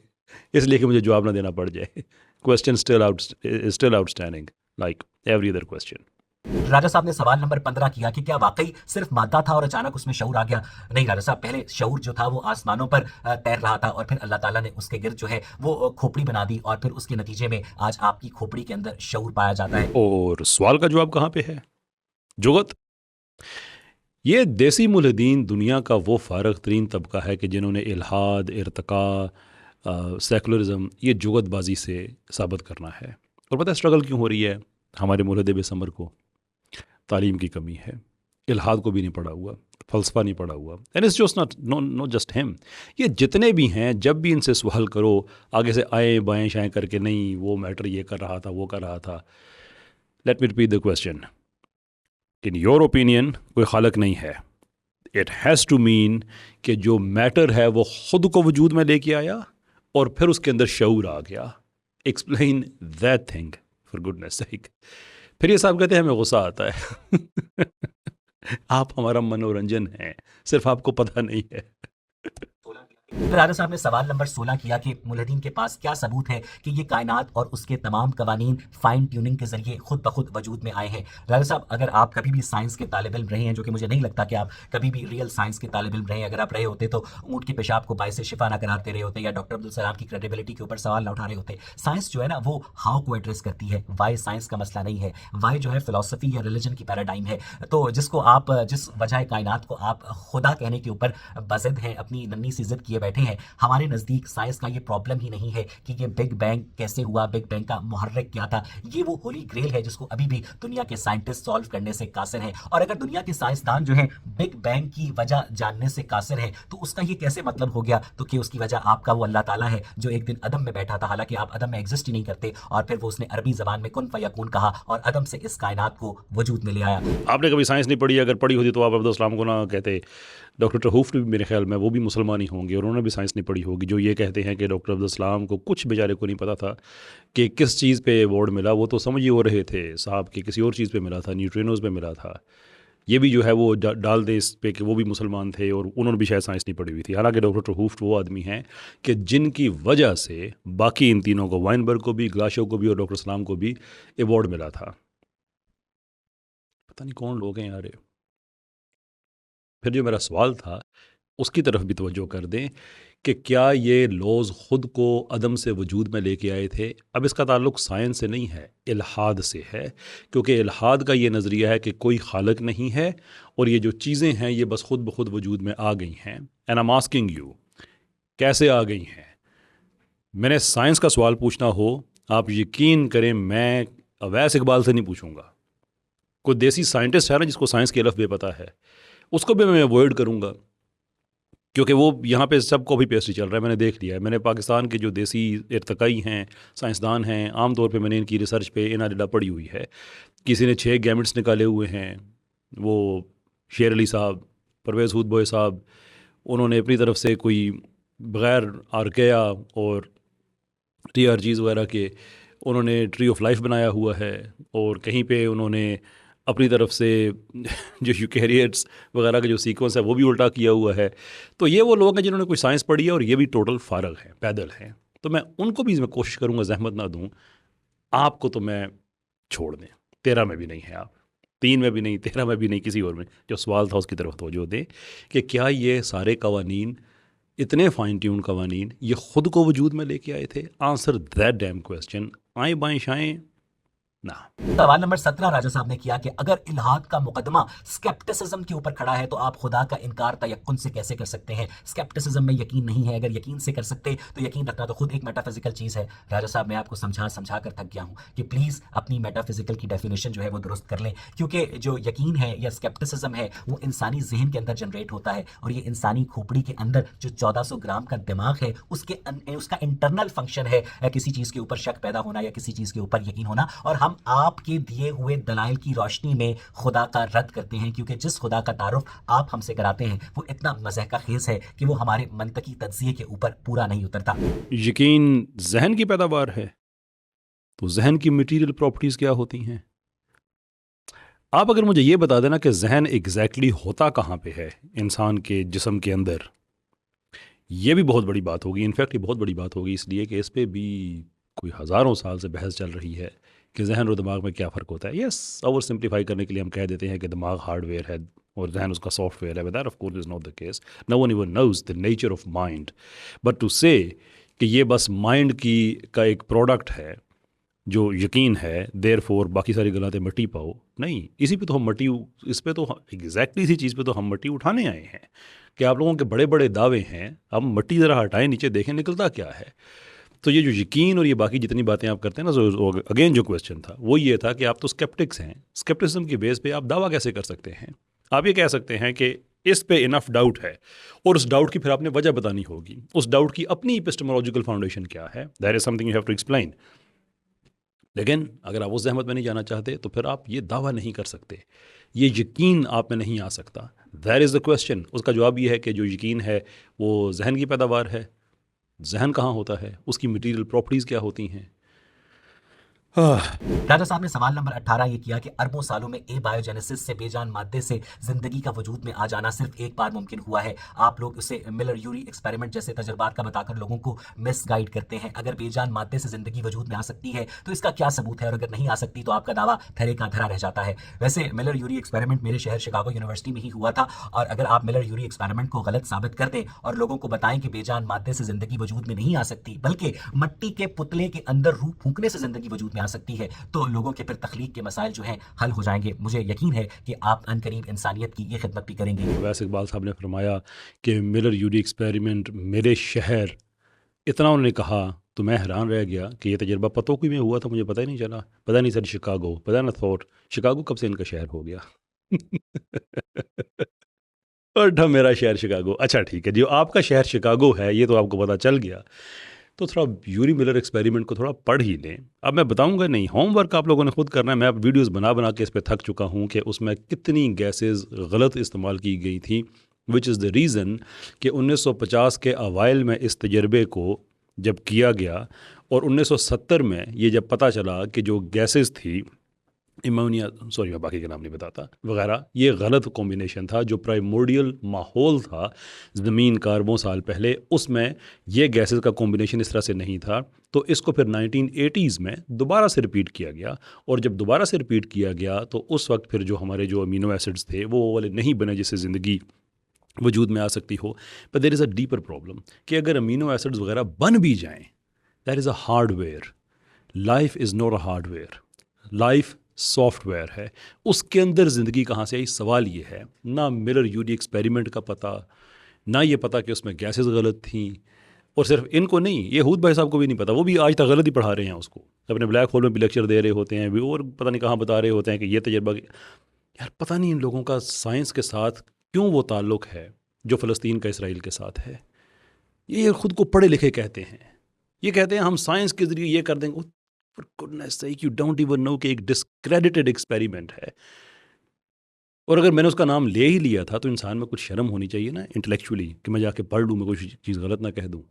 इसलिए कि मुझे जवाब ना देना पड़ जाए। Question still outstanding like every other question. राजा साहब ने सवाल नंबर 15 किया कि क्या वाकई सिर्फ मादा था और अचानक उसमें शऊर आ गया। नहीं राजा साहब, पहले शऊर जो था वो आसमानों पर तैर रहा था और फिर अल्लाह ताला ने उसके गिर्द जो है वो खोपड़ी बना दी और फिर उसके नतीजे में आज आपकी खोपड़ी के अंदर शऊर पाया जाता है। और सवाल का जवाब कहाँ पे है? जुगत। ये देसी मुल्हिदीन दुनिया का वो फारग तरीन तबका है कि जिन्होंने इल्हाद, इर्तिका, सेकुलरिज्म, ये जुगतबाजी से साबित करना है। और पता है स्ट्रगल क्यों हो रही है हमारे मुल्हिद बेसमर को? तालीम की कमी है। इल्हाद को भी नहीं पढ़ा हुआ, फ़लसफ़ा नहीं पढ़ा हुआ। And it's just not just him, ये जितने भी हैं, जब भी इनसे सवाल करो आगे से आए बाएँ शाएँ करके, नहीं वो मैटर ये कर रहा था, वो कर रहा था। Let me repeat the question. In your opinion कोई खालक नहीं है। इट हैज़ टू मीन कि जो मैटर है वो ख़ुद को वजूद में लेके आया और फिर उसके अंदर शऊर आ गया। Explain that thing for goodness sake. फिर ये साहब कहते हैं हमें गुस्सा आता है। आप हमारा मनोरंजन है, सिर्फ आपको पता नहीं है। फिर राजा साहब ने सवाल नंबर 16 किया कि मुल्हिदीन के पास क्या सबूत है कि ये कायनात और उसके तमाम कवानीन फाइन ट्यूनिंग के जरिए खुद ब खुद वजूद में आए हैं। राजा साहब, अगर आप कभी भी साइंस के तालिब इल्म रहे हैं, जो कि मुझे नहीं लगता कि आप कभी भी रियल साइंस के तालिब इल्म रहे हैं, अगर आप रहे होते तो ऊँट के पेशाब को बायसे शिफा ना कराते रहे होते या डॉक्टर अब्दुल सलाम की क्रेडिबिलिटी के ऊपर सवाल ना उठा रहे होते। साइंस जो है ना वो हाउ को एड्रेस करती है, वाई साइंस का मसला नहीं है। वाई जो है फिलॉसफी या रिलीजन की पैराडाइम है। तो जिसको आप जिस वजह कायनात को आप खुदा कहने के ऊपर बज़द हैं अपनी नन्ही सी जिद किए बैठे हैं, हमारे नज़दीक साइंस का ये प्रॉब्लम ही नहीं है कि ये बिग बैंग कैसे हुआ, बिग बैंग का मुहर्रिक क्या था। ये वो होली ग्रेल है जिसको अभी भी दुनिया के साइंटिस्ट सॉल्व करने से कासिर हैं। और अगर दुनिया के साइंसदान जो है बिग बैंग की वजह जानने से कासिर है, तो उसका ये कैसे मतलब हो गया तो कि उसकी वजह आपका वो अल्लाह ताला है जो एक दिन अदम में बैठा था, हालांकि आप अदम में एग्जिस्ट ही नहीं करते, और फिर वो उसने अरबी जबान में कुन फयकून कहा और अदम से इस कायनात को वजूद में ले आया। आपने कभी साइंस नहीं पढ़ी, अगर पढ़ी होती तो आप अब्दुल को ना कहते। डॉक्टर टहूफ भी मेरे ख्याल में वो भी मुसलमान ही होंगे और उन्होंने भी साइंस नहीं पढ़ी होगी, जो ये कहते हैं कि डॉक्टर अब्दुल को कुछ बेचारे को नहीं पता था कि किस चीज़ पे अवार्ड मिला। वो तो समझ ही हो रहे थे साहब कि किसी और चीज़ पे मिला था, न्यूट्रिनोज पे मिला था। ये भी जो है वो डाल दे इस पे कि वो भी मुसलमान थे और उन्होंने भी शायद साइंस नहीं पढ़ी हुई थी। हालांकि डॉक्टर टहूफ वो आदमी हैं कि जिनकी वजह से बाकी इन तीनों को, वाइनबर्ग को भी, ग्लाशो को भी और डॉक्टर सलाम को भी अवार्ड मिला था। पता नहीं कौन लोग हैं यार। फिर जो मेरा सवाल था उसकी तरफ भी तवज्जो कर दें कि क्या ये लॉज ख़ुद को अदम से वजूद में लेके आए थे। अब इसका ताल्लुक साइंस से नहीं है, इल्हाद से है, क्योंकि इल्हाद का ये नज़रिया है कि कोई खालिक नहीं है और ये जो चीज़ें हैं ये बस खुद ब खुद वजूद में आ गई हैं। And I am asking you, कैसे आ गई हैं? मैंने साइंस का सवाल पूछना हो, आप यकीन करें मैं अवैस इकबाल से नहीं पूछूंगा। कोई देसी साइंटिस्ट है ना जिसको साइंस की अलफ बे पता है, उसको भी मैं अवॉइड करूंगा, क्योंकि वो यहाँ पे सब कॉपी पेस्ट ही चल रहा है। मैंने देख लिया है। मैंने पाकिस्तान के जो देसी इर्तकाई हैं, साइंसदान हैं, आम तौर पे मैंने इनकी रिसर्च पे इनाडिला पढ़ी हुई है। किसी ने 6 गैमेट्स निकाले हुए हैं, वो शेर अली साहब, परवेज़ हुद साहब, उन्होंने अपनी तरफ से कोई बग़ैर आर्किया और TRGs वगैरह के उन्होंने ट्री ऑफ लाइफ बनाया हुआ है, और कहीं पे उन्होंने अपनी तरफ से जो यूकैरियोट्स वगैरह का जो सीक्वेंस है वो भी उल्टा किया हुआ है। तो ये वो लोग हैं जिन्होंने कोई साइंस पढ़ी है और ये भी टोटल फारग हैं, पैदल हैं। तो मैं उनको भी मैं कोशिश करूँगा ज़हमत ना दूँ। आपको तो मैं छोड़ दें, 13 में भी नहीं है आप, 3 में भी नहीं, 13 में भी नहीं, किसी और में। जो सवाल था उसकी तरफ तवज्जो दें कि क्या ये सारे कवानीन, इतने फाइन ट्यून कवानीन, ये ख़ुद को वजूद में लेके आए थे? Answer that dam question. आएँ बाएँ शाएँ ना। सवाल नंबर 17 राजा साहब ने किया कि अगर इल्हाद का मुकदमा स्केप्टिसिज्म के ऊपर खड़ा है तो आप खुदा का इनकार तयक्कुन से कैसे कर सकते हैं? स्केप्टिसिज्म में यकीन नहीं है, अगर यकीन से कर सकते तो यकीन रखना तो खुद एक मेटाफिजिकल चीज़ है। राजा साहब मैं आपको समझा कर थक गया हूँ कि प्लीज़ अपनी मेटाफिजिकल की डेफिनेशन जो है वो दुरुस्त कर लें, क्योंकि जो यकीन है या स्केप्टिसिज्म है वो इंसानी जहन के अंदर जनरेट होता है, और ये इंसानी खोपड़ी के अंदर जो 1400 ग्राम का दिमाग है उसका इंटरनल फंक्शन है किसी चीज़ के ऊपर शक पैदा होना या किसी चीज़ के ऊपर यकीन होना। और हम आपके दिए हुए दलाइल की रोशनी में खुदा का रद्द करते हैं, क्योंकि जिस खुदा का तारुफ आप हमसे कराते हैं वो इतना मज़हका खेज है कि वो हमारे मंतकी तज्जिए के ऊपर पूरा नहीं उतरता। यकीन जहन की पैदावार है, तो जहन की मटीरियल प्रॉपर्टीज़ क्या होती हैं? आप अगर मुझे ये बता देना कि जहन एग्जैक्टली होता कहाँ पे है इंसान के जिस्म के अंदर, ये भी बहुत बड़ी बात होगी। इनफैक्ट ये बहुत बड़ी बात होगी इसलिए कि इस पे भी कोई हज़ारों साल से बहस चल रही है कि जहन और दिमाग में क्या फ़र्क होता है। यस, ओवर सिंप्लीफाई करने के लिए हम कह देते हैं कि दिमाग हार्डवेयर है और जहन उसका सॉफ्टवेयर है, but that of course is not the case. No one even knows the nature of mind. But to say कि ये बस माइंड की का एक प्रोडक्ट है जो यकीन है, देयर फोर बाकी सारी गलाते मट्टी पाओ, नहीं। इसी पे तो हम मट्टी, इस पे तो एग्जैक्टली इसी चीज़ पे तो हम मट्टी उठाने आए हैं कि आप लोगों के बड़े बड़े दावे हैं, हम मट्टी ज़रा हटाएं, नीचे देखें निकलता क्या है। तो ये जो यकीन और ये बाकी जितनी बातें आप करते हैं ना, अगेन जो क्वेश्चन था वो ये था कि आप तो स्केप्टिक्स हैं, स्केप्टिसिज्म की बेस पे आप दावा कैसे कर सकते हैं? आप ये कह सकते हैं कि इस पे इनफ डाउट है और उस डाउट की फिर आपने वजह बतानी होगी, उस डाउट की अपनी एपिस्टेमोलॉजिकल फाउंडेशन क्या है, that is something you have to explain. लेकिन अगर आप उस जहमत में नहीं जाना चाहते तो फिर आप ये दावा नहीं कर सकते, ये यकीन आप में नहीं आ सकता। That is the question. उसका जवाब ये है कि जो यकीन है वो जहन की पैदावार है। जहन कहाँ होता है, उसकी मटीरियल प्रॉपर्टीज़ क्या होती हैं? राजा साहब ने सवाल नंबर 18 ये किया कि अरबों सालों में बायोजेनेसिस से बेजान मादे से जिंदगी का वजूद में आ जाना सिर्फ एक बार मुमकिन हुआ है। आप लोग उसे मिलर यूरी एक्सपेरिमेंट जैसे तजुर्बात का बताकर लोगों को मिसगाइड करते हैं। अगर बेजान मादे से जिंदगी वजूद में आ सकती है तो इसका क्या सबूत है, और अगर नहीं आ सकती तो आपका दावा धरे का धरा रह जाता है। वैसे मिलर यूरी एक्सपेरिमेंट मेरे शहर शिकागो यूनिवर्सिटी में ही हुआ था, और अगर आप मिलर यूरी एक्सपेरिमेंट को गलत साबित कर दें और लोगों को बताएं कि बेजान मादे से जिंदगी वजूद में नहीं आ सकती बल्कि मट्टी के पुतले के अंदर रूह फूंकने से जिंदगी वजूद में आ सकती है तो लोगों के फिर तख्लीक के मसाइल जो हैं हल हो जाएंगे। मुझे यकीन है कि आप अनकरीब इंसानियत की ये खिदमत भी करेंगे। वैसे इकबाल साहब ने फरमाया कि मिलर यूडी एक्सपेरिमेंट मेरे शहर, इतना उन्होंने कहा तो मैं हैरान रह गया कि ये तजर्बा पतों में हुआ था, मुझे पता ही नहीं चला। पता नहीं सर, शिकागो, पता ना थॉट शिकागो कब से इनका शहर हो गया। और मेरा शहर शिकागो, अच्छा ठीक है, जो आपका शहर शिकागो है ये तो आपको पता चल गया, तो थोड़ा यूरी मिलर एक्सपेरिमेंट को थोड़ा पढ़ ही लें। अब मैं बताऊंगा नहीं, होमवर्क आप लोगों ने खुद करना है। मैं अब वीडियोस बना बना के इस पर थक चुका हूं कि उसमें कितनी गैसेस गलत इस्तेमाल की गई थी, विच इज़ द रीज़न कि 1950 के अवाइल में इस तजर्बे को जब किया गया और 1970 में ये जब पता चला कि जो गैसेस थी इमोनिया, सॉरी मैं बाकी का नाम नहीं बताता, वगैरह, ये गलत कॉम्बिनेशन था। जो प्राइमोर्डियल माहौल था ज़मीन का अरबों साल पहले, उसमें ये गैसेस का कॉम्बिनेशन इस तरह से नहीं था। तो इसको फिर 1980s में दोबारा से रिपीट किया गया, और जब दोबारा से रिपीट किया गया तो उस वक्त फिर जो हमारे जो अमीनो एसिड्स थे वो वाले नहीं बने जिससे ज़िंदगी वजूद में आ सकती हो। पर there is a deeper problem कि अगर अमीनो एसिड्स वगैरह बन भी जाएँ, that is a hardware. Life is not a hardware, life software है। उसके अंदर ज़िंदगी कहाँ से आई? सवाल ये है। ना मिलर यूडी एक्सपेरिमेंट का पता, ना ये पता कि उसमें गैसेस गलत थी, और सिर्फ इनको नहीं, ये हूद भाई साहब को भी नहीं पता, वो भी आज तक गलत ही पढ़ा रहे हैं उसको। अपने ब्लैक होल में भी लेक्चर दे रहे होते हैं भी, और पता नहीं कहाँ बता रहे होते हैं कि ये तजर्बा। यार पता नहीं इन लोगों का साइंस के साथ क्यों वो ताल्लुक़ है जो फ़लस्तीन का इसराइल के साथ है। ये खुद को पढ़े लिखे कहते हैं, ये कहते हैं हम साइंस के ज़रिए ये कर देंगे। For goodness sake, you don't even know कि एक डिस्क्रेडिटेड एक्सपेरिमेंट है। और अगर मैंने उसका नाम ले ही लिया था तो इंसान में कुछ शर्म होनी चाहिए ना इंटेलेक्चुअली, कि मैं जाके पढ़ लूँ, मैं कोई चीज़ गलत ना कह दूँ।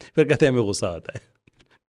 फिर कहते हैं हमें गुस्सा आता है।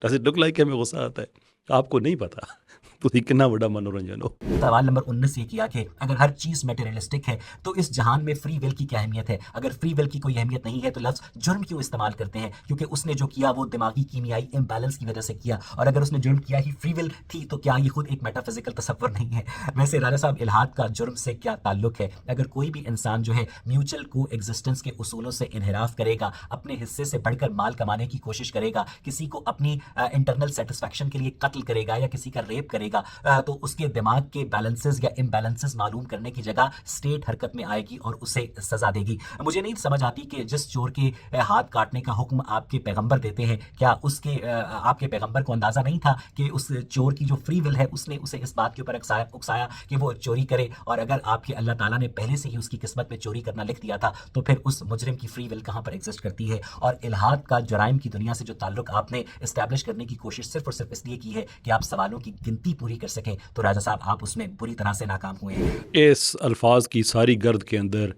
डज इट लुक लाइक हमें गुस्सा आता है? आपको नहीं पता तो कितना बड़ा मनोरंजन हो। सवाल नंबर 19 ये किया कि अगर हर चीज़ मटेरियलिस्टिक है तो इस जहान में फ्री विल की क्या अहमियत है? अगर फ्री विल की कोई अहमियत नहीं है तो लफ्ज़ जुर्म क्यों इस्तेमाल करते हैं? क्योंकि उसने जो किया वो दिमागी कीमियाई इम्बैलेंस की वजह से किया, और अगर उसने जुर्म किया ही फ्री विल थी तो क्या ये खुद एक मेटाफिजिकल तसव्वुर नहीं है? वैसे राजा साहब, इल्हाद का जुर्म से क्या ताल्लुक है? अगर कोई भी इंसान जो है म्यूचुअल को एग्जिस्टेंस के उसूलों से इनहिराफ करेगा, अपने हिस्से से बढ़कर माल कमाने की कोशिश करेगा, किसी को अपनी इंटरनल सेटिस्फैक्शन के लिए कत्ल करेगा या किसी का रेप करेगा, तो उसके दिमाग के बैलेंसेस या इम्बैलेंसेस मालूम करने की जगह स्टेट हरकत में आएगी और उसे सजा देगी। मुझे नहीं समझ आती कि जिस चोर के हाथ काटने का हुक्म आपके पैगंबर देते हैं, क्या उसके आपके पैगंबर को अंदाज़ा नहीं था कि उस चोर की जो फ्री विल है उसने उसे इस बात के ऊपर उकसाया कि वो चोरी करे? और अगर आपके अल्लाह ताला ने पहले से ही उसकी किस्मत में चोरी करना लिख दिया था तो फिर उस मुजरिम की फ्री विल कहाँ पर एग्जिस्ट करती है? और इल्हाद का जराइम की दुनिया से जो ताल्लुक आपने इस्टेब्लिश करने की कोशिश सिर्फ और सिर्फ इसलिए की है कि आप सवालों की गिनती पूरी कर सकें, तो राजा साहब आप उसमें बुरी तरह से नाकाम हुए हैं। इस अल्फाज की सारी गर्द के अंदर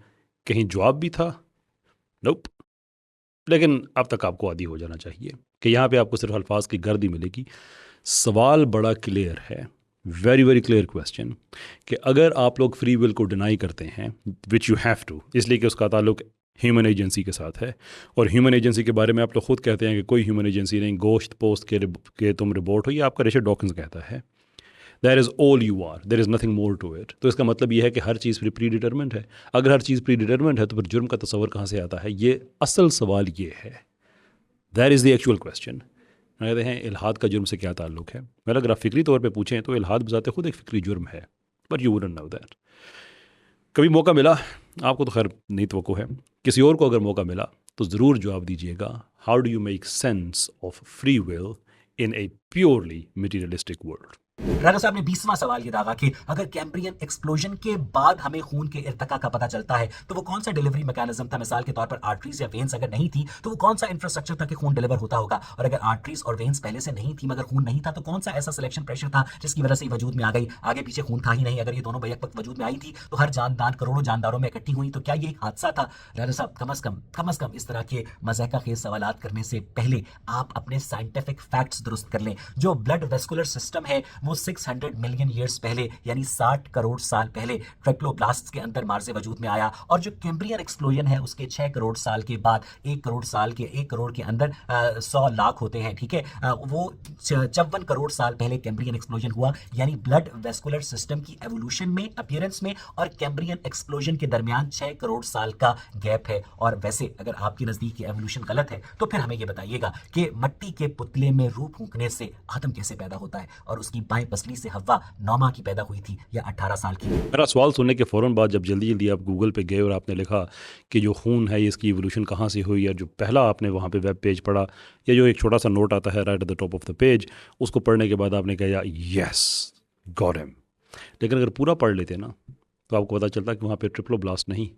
कहीं जवाब भी था? नोप। लेकिन अब तक आपको आदी हो जाना चाहिए कि यहाँ पे आपको सिर्फ अल्फाज की गर्द ही मिलेगी। सवाल बड़ा क्लियर है, वेरी वेरी क्लियर क्वेश्चन, कि अगर आप लोग फ्री विल को डिनाई करते हैं, विच यू हैव टू, इसलिए कि उसका ताल्लुक ह्यूमन एजेंसी के साथ है, और ह्यूमन एजेंसी के बारे में आप लोग खुद कहते हैं कि कोई ह्यूमन एजेंसी नहीं, गोश्त पोस्ट के तुम रिपोर्ट हो, ये आपका रिचर्ड डॉकिंस कहता है। That is all you are, there is nothing more to it. तो इसका मतलब ये है कि हर चीज़ प्री डिटरमेंट है। अगर हर चीज़ प्री डिटरमेंट है तो फिर जुर्म का तस्वर कहाँ से आता है? ये असल सवाल ये है। That is the actual question. कहते हैं इल्हाद का जुर्म से क्या ताल्लुक है? मैं अगर आप फ़िक्री तौर पे पूछें तो इल्हाद बजाते खुद एक फ़िक्री जुर्म है, but you wouldn't know that. कभी मौका मिला आपको, तो खैर नहीं तो है, किसी और को अगर मौका मिला तो ज़रूर जवाब दीजिएगा, how do you make sense of free will in a purely materialistic world? राजा साहब ने 20वां सवाल ये दागा कि अगर कैम्ब्रियन एक्सप्लोजन के बाद हमें खून के इर्तिका का पता चलता है तो वो कौन सा डिलीवरी मैकेनिज्म था? मिसाल के तौर पर आर्टरीज या वेन्स अगर नहीं थी तो वो कौन सा इंफ्रास्ट्रक्चर था कि खून डिलीवर होता होगा? और अगर आर्टरीज और वेन्स पहले से नहीं थी मगर खून नहीं था तो कौन सा ऐसा सिलेक्शन प्रेशर था जिसकी वजह से वजूद में आ गई? आगे पीछे खून था ही नहीं, अगर ये दोनों बैक वक्त वजूद में आई थी तो हर जानदार करोड़ों जानदारों में इकट्ठी हुई, तो क्या ये एक हादसा था? राजा साहब, कम अज कम इस तरह के मज़ाक़ा खेज सवालात करने से पहले आप अपने साइंटिफिक फैक्ट्स दुरुस्त कर लें। जो ब्लड वेस्कुलर सिस्टम है वो वो 600 मिलियन ईयर्स पहले यानी 60 करोड़ साल पहले ट्रिप्लोब्लास्ट्स के अंदर मार्स वजूद में आया, और जो कैम्ब्रियन एक्सप्लोजन है उसके 6 करोड़ साल के बाद 1 करोड़ साल के 1 करोड़ के अंदर 100 लाख होते हैं, ठीक है। वो 54 करोड़ साल पहले कैम्ब्रियन एक्सप्लोजन हुआ, यानी ब्लड वेस्कुलर सिस्टम की एवोल्यूशन में, अपीयरेंस में और कैम्ब्रियन एक्सप्लोजन के दरमियान 6 करोड़ साल का गैप है। और वैसे अगर आपके नजदीक की एवोल्यूशन गलत है तो फिर हमें ये बताइएगा कि मट्टी के पुतले में रूह फूंकने से आदम कैसे पैदा होता है, और उसकी बाएं पसली से हव्वा 9 माह की पैदा हुई थी या 18 साल की। मेरा सवाल सुनने के फ़ौरन बाद जब जल्दी जल्दी आप गूगल पे गए और आपने लिखा कि जो खून है इसकी इवोल्यूशन कहाँ से हुई, या जो पहला आपने वहाँ पे वेब पेज पढ़ा या जो एक छोटा सा नोट आता है right at the top of the page, उसको पढ़ने के बाद आपने कहा यस गॉट हिम। लेकिन अगर पूरा पढ़ लेते ना तो आपको पता चलता कि वहाँ पे ट्रिप्लोब्लास्ट नहीं,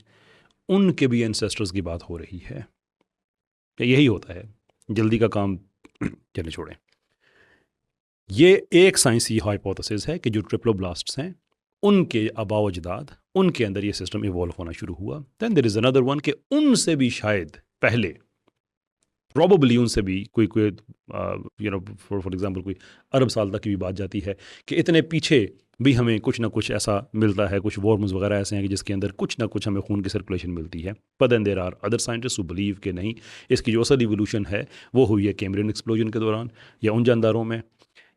उनके भी एंसेस्टर्स की बात हो रही है। यही होता है, जल्दी का काम चले छोड़ें। ये एक साइंसी हाइपोथेसिस है कि जो ट्रिप्लोब्लास्ट्स हैं उनके आबाओ अजदाद, उनके अंदर ये सिस्टम इवॉल्व होना शुरू हुआ। Then there is another one कि उनसे भी शायद पहले, प्रॉबेबली उनसे भी कोई फॉर एग्जांपल कोई अरब साल तक की भी बात जाती है कि इतने पीछे भी हमें कुछ ना कुछ ऐसा मिलता है, कुछ वॉर्म्स वगैरह ऐसे हैं कि जिसके अंदर कुछ ना कुछ हमें खून की सर्कुलेशन मिलती है। But then there are other scientist who believe कि नहीं, इसकी जो असल इवोल्यूशन है वो हुई है कैम्ब्रियन एक्सप्लोजन के दौरान या उन जानदारों में।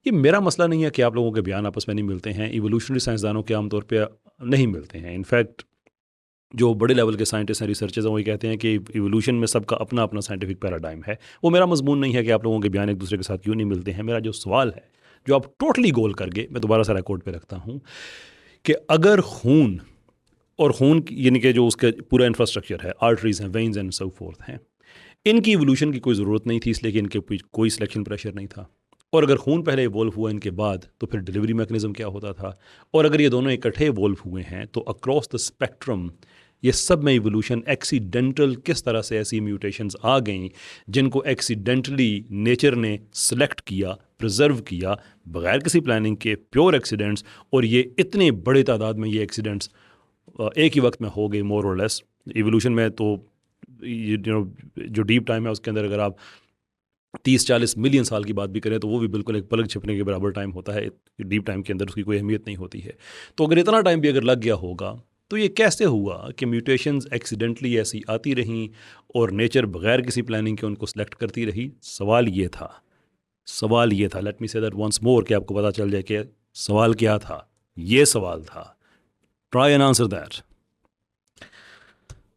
ये मेरा मसला नहीं है कि आप लोगों के बयान आपस में नहीं मिलते हैं, इवोल्यूशनरी साइंसदानों के आमतौर पर नहीं मिलते हैं। इनफैक्ट जो बड़े लेवल के साइंटिस्ट हैं, रिसर्चर्स हैं, वही कहते हैं कि इवोल्यूशन में सबका अपना अपना साइंटिफिक पैराडाइम है। वो मेरा मजमून नहीं है कि आप लोगों के बयान एक दूसरे के साथ क्यों नहीं मिलते हैं। मेरा जो सवाल है, जो आप टोटली गोल कर गए, मैं दोबारा से रिकॉर्ड पे रखता हूँ कि अगर खून और खून यानी कि जो उसका पूरा इंफ्रास्ट्रक्चर है, आर्टरीज हैं, वेन्स एंड सो फोर्थ हैं, इनकी इवोल्यूशन की कोई ज़रूरत नहीं थी, इसलिए कि इनके कोई सिलेक्शन प्रेशर नहीं था। और अगर खून पहले इवॉल्व हुआ इनके बाद तो फिर डिलीवरी मैकेनिज्म क्या होता था। और अगर ये दोनों इकट्ठे इवॉल्व हुए हैं तो अक्रॉस द स्पेक्ट्रम ये सब में इवोल्यूशन एक्सीडेंटल किस तरह से ऐसी म्यूटेशंस आ गई जिनको एक्सीडेंटली नेचर ने सेलेक्ट किया, प्रिजर्व किया बगैर किसी प्लानिंग के, प्योर एक्सीडेंट्स। और ये इतने बड़े तादाद में ये एक्सीडेंट्स एक ही वक्त में हो गए मोर और लेस। इवोल्यूशन में तो जो डीप टाइम है उसके अंदर अगर आप 30-40 मिलियन साल की बात भी करें तो वो भी बिल्कुल एक पलक झपकने के बराबर टाइम होता है। डीप टाइम के अंदर उसकी कोई अहमियत नहीं होती है। तो अगर इतना टाइम भी अगर लग गया होगा तो ये कैसे हुआ कि म्यूटेशंस एक्सीडेंटली ऐसी आती रहीं और नेचर बगैर किसी प्लानिंग के उनको सेलेक्ट करती रही। सवाल ये था, let me say that once more कि आपको पता चल जाए कि सवाल क्या था। ये सवाल था, ट्राई एंड आंसर दैट।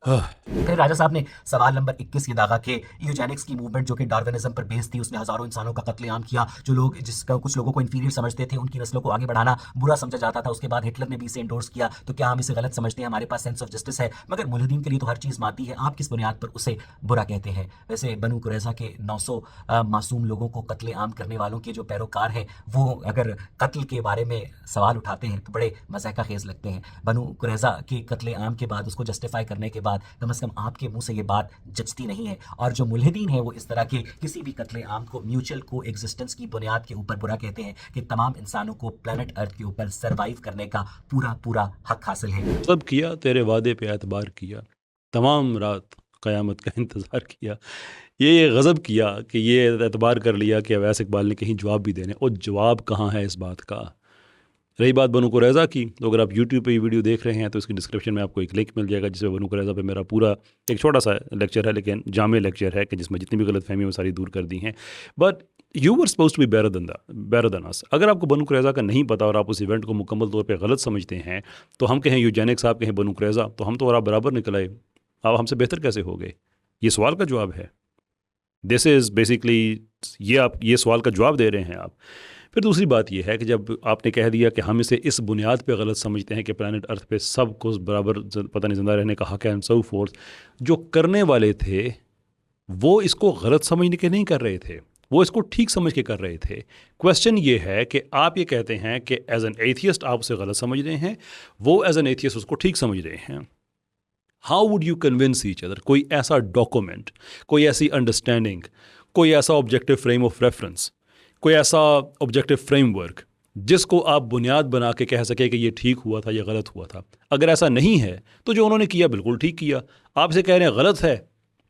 फिर राजा साहब ने सवाल नंबर 21 ये दागा कि यूजेनिक्स की मूवमेंट जो कि डार्विनिज्म पर बेस्ड थी, उसने हजारों इंसानों का कत्लेआम किया। जो लोग जिसका कुछ लोगों को इन्फीरियर समझते थे, उनकी नस्लों को आगे बढ़ाना बुरा समझा जाता था। उसके बाद हिटलर ने भी इसे इंडोर्स किया। तो क्या हम इसे गलत समझते हैं? हमारे पास सेंस ऑफ जस्टिस है, मगर मुल्हिदीन के लिए तो हर चीज़ मादी है। आप किस बुनियाद पर उसे बुरा कहते हैं? वैसे बनु कुरैज़ा के 900 मासूम लोगों को कत्लेआम करने वालों के जो पैरोकार हैं वो अगर कत्ल के बारे में सवाल उठाते हैं तो बड़े मज़ाक़ा खेज़ लगते हैं। बनु कुरैज़ा के कत्लेआम के बाद, उसको जस्टिफाई करने के बाद कम से कम आपके मुंह से ये बात जचती नहीं है। और जो मुल्हिदीन है वो इस तरह के किसी भी कत्लेआम को म्यूचुअल को एग्जिस्टेंस की बुनियाद के ऊपर बुरा कहते हैं कि तमाम इंसानों को प्लेनेट अर्थ के ऊपर सरवाइव करने का पूरा हक हासिल है। सब किया, तेरे वादे पे एतबार किया, तमाम रात क़यामत का इंतज़ार किया। ये गज़ब किया कि ये एतबार कर लिया कि अवैस इकबाल ने कहीं जवाब भी देने, और जवाब कहाँ है इस बात का। रही बात बनु कुरैज़ा की, तो अगर आप यूट्यूब पे ये वीडियो देख रहे हैं तो इसकी डिस्क्रिप्शन में आपको एक लिंक मिल जाएगा जिसमें बनु कुरैज़ा पे मेरा पूरा एक छोटा सा लेक्चर है, लेकिन जामे लेक्चर है कि जिसमें जितनी भी गलतफहमी वो सारी दूर कर दी हैं। But you were suppose to be better than us. अगर आपको बनु कुरैज़ा का नहीं पता और आप उस इवेंट को मुकम्मल तौर पर गलत समझते हैं, तो हम कहें यूजेनिक्स, आप कहें बनु कुरैज़ा, तो हम तो और आप बराबर निकल आए। आप हमसे बेहतर कैसे हो गए? ये सवाल का जवाब है। दिस इज़ बेसिकली ये सवाल का जवाब दे रहे हैं आप। फिर दूसरी बात यह है कि जब आपने कह दिया कि हम इसे इस बुनियाद पे गलत समझते हैं कि प्लैनेट अर्थ पे सब को बराबर पता नहीं ज़िंदा रहने का हक है एंड सो फोर्थ, जो करने वाले थे वो इसको गलत समझ के नहीं कर रहे थे, वो इसको ठीक समझ के कर रहे थे। क्वेश्चन ये है कि आप ये कहते हैं कि एज एन एथियस्ट आप उसे गलत समझ रहे हैं, वो एज एन एथियस्ट उसको ठीक समझ रहे हैं। How would you convince each other? कोई ऐसा डॉक्यूमेंट, कोई ऐसी अंडरस्टैंडिंग, कोई ऐसा ऑब्जेक्टिव फ्रेम ऑफ रेफरेंस, कोई ऐसा ऑब्जेक्टिव फ्रेमवर्क जिसको आप बुनियाद बना के कह सके कि ये ठीक हुआ था, ये गलत हुआ था। अगर ऐसा नहीं है तो जो उन्होंने किया बिल्कुल ठीक किया। आप इसे कह रहे हैं गलत है,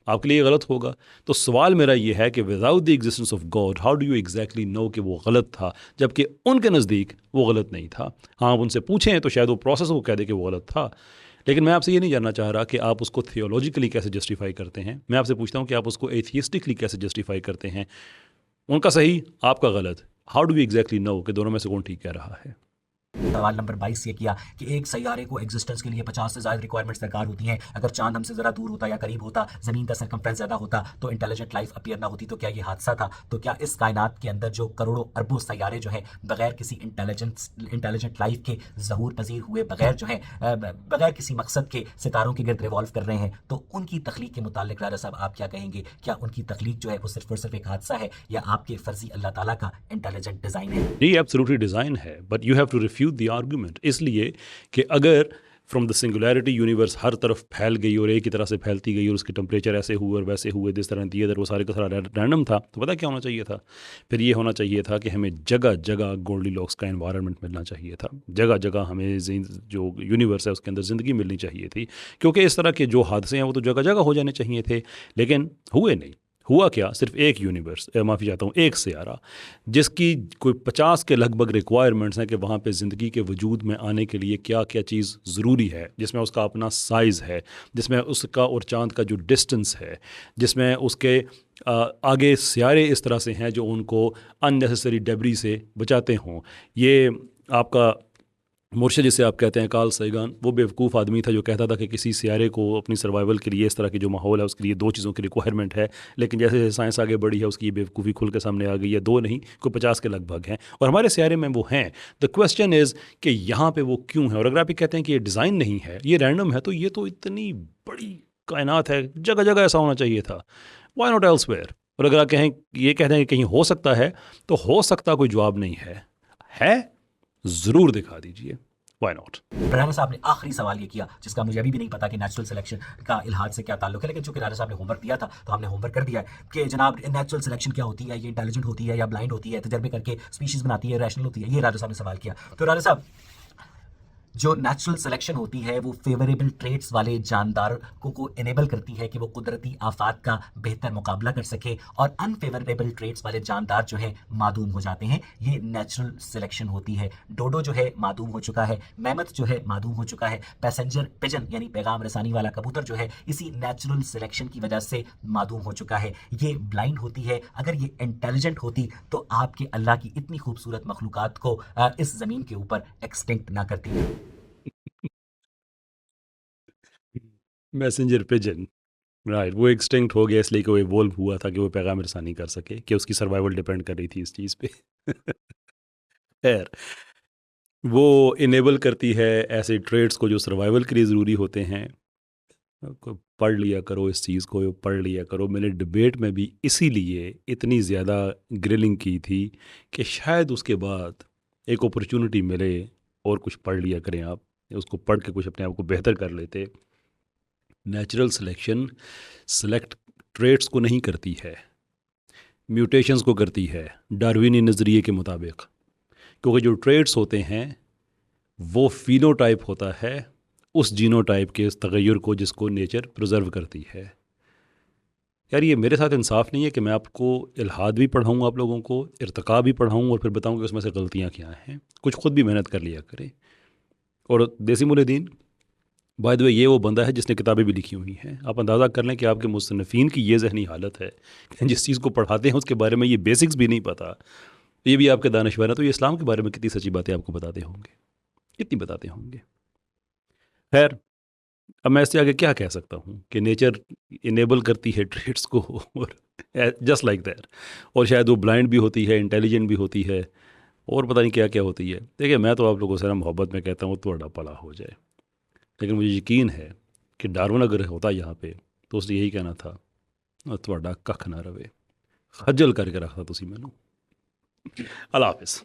आपके लिए गलत होगा। तो सवाल मेरा ये है कि without the existence of God how do you exactly know कि वो गलत था, जबकि उनके नज़दीक वो गलत नहीं था। हाँ, आप उनसे पूछें तो शायद वो प्रोसेस को कह दे कि वो गलत था, लेकिन मैं आपसे ये नहीं जानना चाह रहा कि आप उसको थियोलॉजिकली कैसे जस्टिफाई करते हैं। मैं आपसे पूछता हूँ कि आप उसको एथियस्टिकली कैसे जस्टिफाई करते हैं। उनका सही, आपका गलत। How do we exactly know कि दोनों में से कौन ठीक कह रहा है? सवाल नंबर 22 ये किया कि एक सैयारे को एग्जिस्टेंस के लिए 50 से ज़्यादा रिक्वायरमेंट्स दरकार होती हैं। अगर चांद हमसे ज़रा दूर होता या करीब होता, ज़मीन का सरकमफ्रेंस ज़्यादा होता, तो इंटेलिजेंट लाइफ अपीयर ना होती। तो क्या ये हादसा था? तो क्या इस कायनात के अंदर जो करोड़ों अरबों सैयारे जो हैं बगैर किसी इंटेलिजेंट लाइफ के ज़हूर पजीर हुए, बगैर जो है बगैर किसी मकसद के सितारों के गिर्द रिवॉल्व कर रहे हैं, तो उनकी तख्लीक के मुतालिक राजा साहब आप क्या कहेंगे? क्या उनकी तख्लीक जो है वो सिर्फ और सिर्फ एक हादसा है या आपके फर्जी अल्लाह ताला का इंटेलिजेंट डिज़ाइन है? जी, एब्सोल्युटली डिज़ाइन है, but you have to refute the argument. इसलिए कि अगर फ्रॉम द सिंगुलैरिटी यूनिवर्स हर तरफ फैल गई और एक ही तरह से फैलती गई और उसके टेम्परेचर ऐसे हुए और वैसे हुए, दिस तरह दिए, वो सारे का सारा रैंडम था, तो पता क्या होना चाहिए था? फिर ये होना चाहिए था कि हमें जगह जगह गोल्डीलॉक्स का एनवायरनमेंट मिलना चाहिए था। जगह जगह हमें जो यूनिवर्स है उसके अंदर ज़िंदगी मिलनी चाहिए थी, क्योंकि इस तरह के जो हादसे हैं वो तो जगह जगह हो जाने चाहिए थे, लेकिन हुए नहीं। हुआ क्या? सिर्फ एक यूनिवर्स, माफ़ी चाहता हूँ, एक सियारा जिसकी कोई 50 के लगभग रिक्वायरमेंट्स हैं कि वहाँ पे ज़िंदगी के वजूद में आने के लिए क्या क्या चीज़ ज़रूरी है, जिसमें उसका अपना साइज़ है, जिसमें उसका और चाँद का जो डिस्टेंस है, जिसमें उसके आगे सियारे इस तरह से हैं जो उनको अननेसेसरी डेब्री से बचाते हों। ये आपका मुर्शिद, जिसे आप कहते हैं कार्ल सैगन, वो बेवकूफ़ आदमी था जो कहता था कि किसी सियारे को अपनी सर्वाइवल के लिए, इस तरह की जो माहौल है उसके लिए 2 चीज़ों की रिक्वायरमेंट है, लेकिन जैसे जैसे साइंस आगे बढ़ी है उसकी ये बेवकूफ़ी खुल के सामने आ गई है। 2 नहीं, कोई 50 के लगभग हैं और हमारे सियारे में वो हैं। द क्वेश्चन इज़ कि यहाँ पे वो क्यों है? और अगर आप ये कहते हैं कि ये डिज़ाइन नहीं है, ये रैंडम है, तो ये तो इतनी बड़ी कायनात है, जगह जगह ऐसा होना चाहिए था। Why not elsewhere? और अगर आप कहें, ये कहते हैं कि कहीं हो सकता है, तो हो सकता कोई जवाब नहीं है ज़रूर दिखा दीजिए। Why not? राणा साहब ने आखिरी सवाल ये किया जिसका मुझे अभी भी नहीं पता कि नेचुरल सिलेक्शन का इल्हाद से क्या ताल्लुक है, लेकिन चूंकि राजा साहब ने होमवर्क दिया था तो हमने होमवर्क कर दिया है कि जनाब नेचुरल सिलेक्शन क्या होती है, ये इंटेलिजेंट होती है या ब्लाइंड होती है, तजर्बे करके स्पीशीज बनाती है, रैशनल होती है? ये राजा साहब ने सवाल किया। तो राजा साहब, जो नेचुरल सिलेक्शन होती है वो फेवरेबल ट्रेट्स वाले जानदार को इनेबल करती है कि वो कुदरती आफात का बेहतर मुकाबला कर सके, और अनफेवरेबल ट्रेट्स वाले जानदार जो है मादूम हो जाते हैं। ये नेचुरल सिलेक्शन होती है। डोडो जो है मादूम हो चुका है, मेमथ जो है मादूम हो चुका है, पैसेंजर पिजन यानी पैगाम रसानी वाला कबूतर जो है इसी नेचुरल सिलेक्शन की वजह से मादूम हो चुका है। ये ब्लाइंड होती है। अगर ये इंटेलिजेंट होती तो आपके अल्लाह की इतनी खूबसूरत मखलूक़ात को इस ज़मीन के ऊपर एक्सटिंक्ट ना करती। मैसेंजर पिजन, राइट, वो एक्सटिंक्ट हो गया इसलिए कि वो इवोल्व हुआ था कि वो पैगाम रसानी कर सके, कि उसकी सर्वाइवल डिपेंड कर रही थी इस चीज़ पे। खैर, वो इनेबल करती है ऐसे ट्रेड्स को जो सर्वाइवल के लिए ज़रूरी होते हैं। पढ़ लिया करो इस चीज़ को, पढ़ लिया करो। मैंने डिबेट में भी इसीलिए इतनी ज़्यादा ग्रिलिंग की थी कि शायद उसके बाद एक अपॉर्चुनिटी मिले और कुछ पढ़ लिया करें आप, उसको पढ़ के कुछ अपने आप को बेहतर कर लेते। नेचुरल सिलेक्शन सेलेक्ट ट्रेड्स को नहीं करती है, म्यूटेशंस को करती है डार्विनी नज़रिए के मुताबिक, क्योंकि जो ट्रेड्स होते हैं वो फिनोटाइप होता है उस जीनोटाइप के इस तगय्युर को जिसको नेचर प्रिजर्व करती है। यार, ये मेरे साथ इंसाफ नहीं है कि मैं आपको इल्हाद भी पढ़ाऊँ, आप लोगों को इर्तिका भी पढ़ाऊँ और फिर बताऊँ कि उसमें से गलतियाँ क्या हैं। कुछ खुद भी मेहनत कर लिया करें। और देसी मुल्लिदीन, बाय द वे, ये वो बंदा है जिसने किताबें भी लिखी हुई हैं। आप अंदाज़ा कर लें कि आपके मुसन्निफ़ीन की ये ज़हनी हालत है कि जिस चीज़ को पढ़ाते हैं उसके बारे में ये बेसिक्स भी नहीं पता, ये भी आपके दानश्वर हैं, तो ये इस्लाम के बारे में कितनी सच्ची बातें आपको बताते होंगे, कितनी बताते होंगे। खैर, अब मैं इससे आगे क्या कह सकता हूँ कि नेचर इनेबल करती है ट्रेड्स को और जस्ट लाइक दैट, और शायद वो ब्लाइंड भी होती है, इंटेलिजेंट भी होती है, और पता नहीं क्या क्या होती है। देखिए, मैं तो आप लोगों से ना मोहब्बत में कहता हूँ ਤੁਹਾਡਾ भला हो जाए, लेकिन मुझे यकीन है कि डार्विन अगर होता यहाँ पे तो उसने यही कहना था, ਤੁਹਾਡਾ ਕੱਖ ना रवे, खज्जल करके रखता तुसी मैनू। अल्लाह हाफिज़।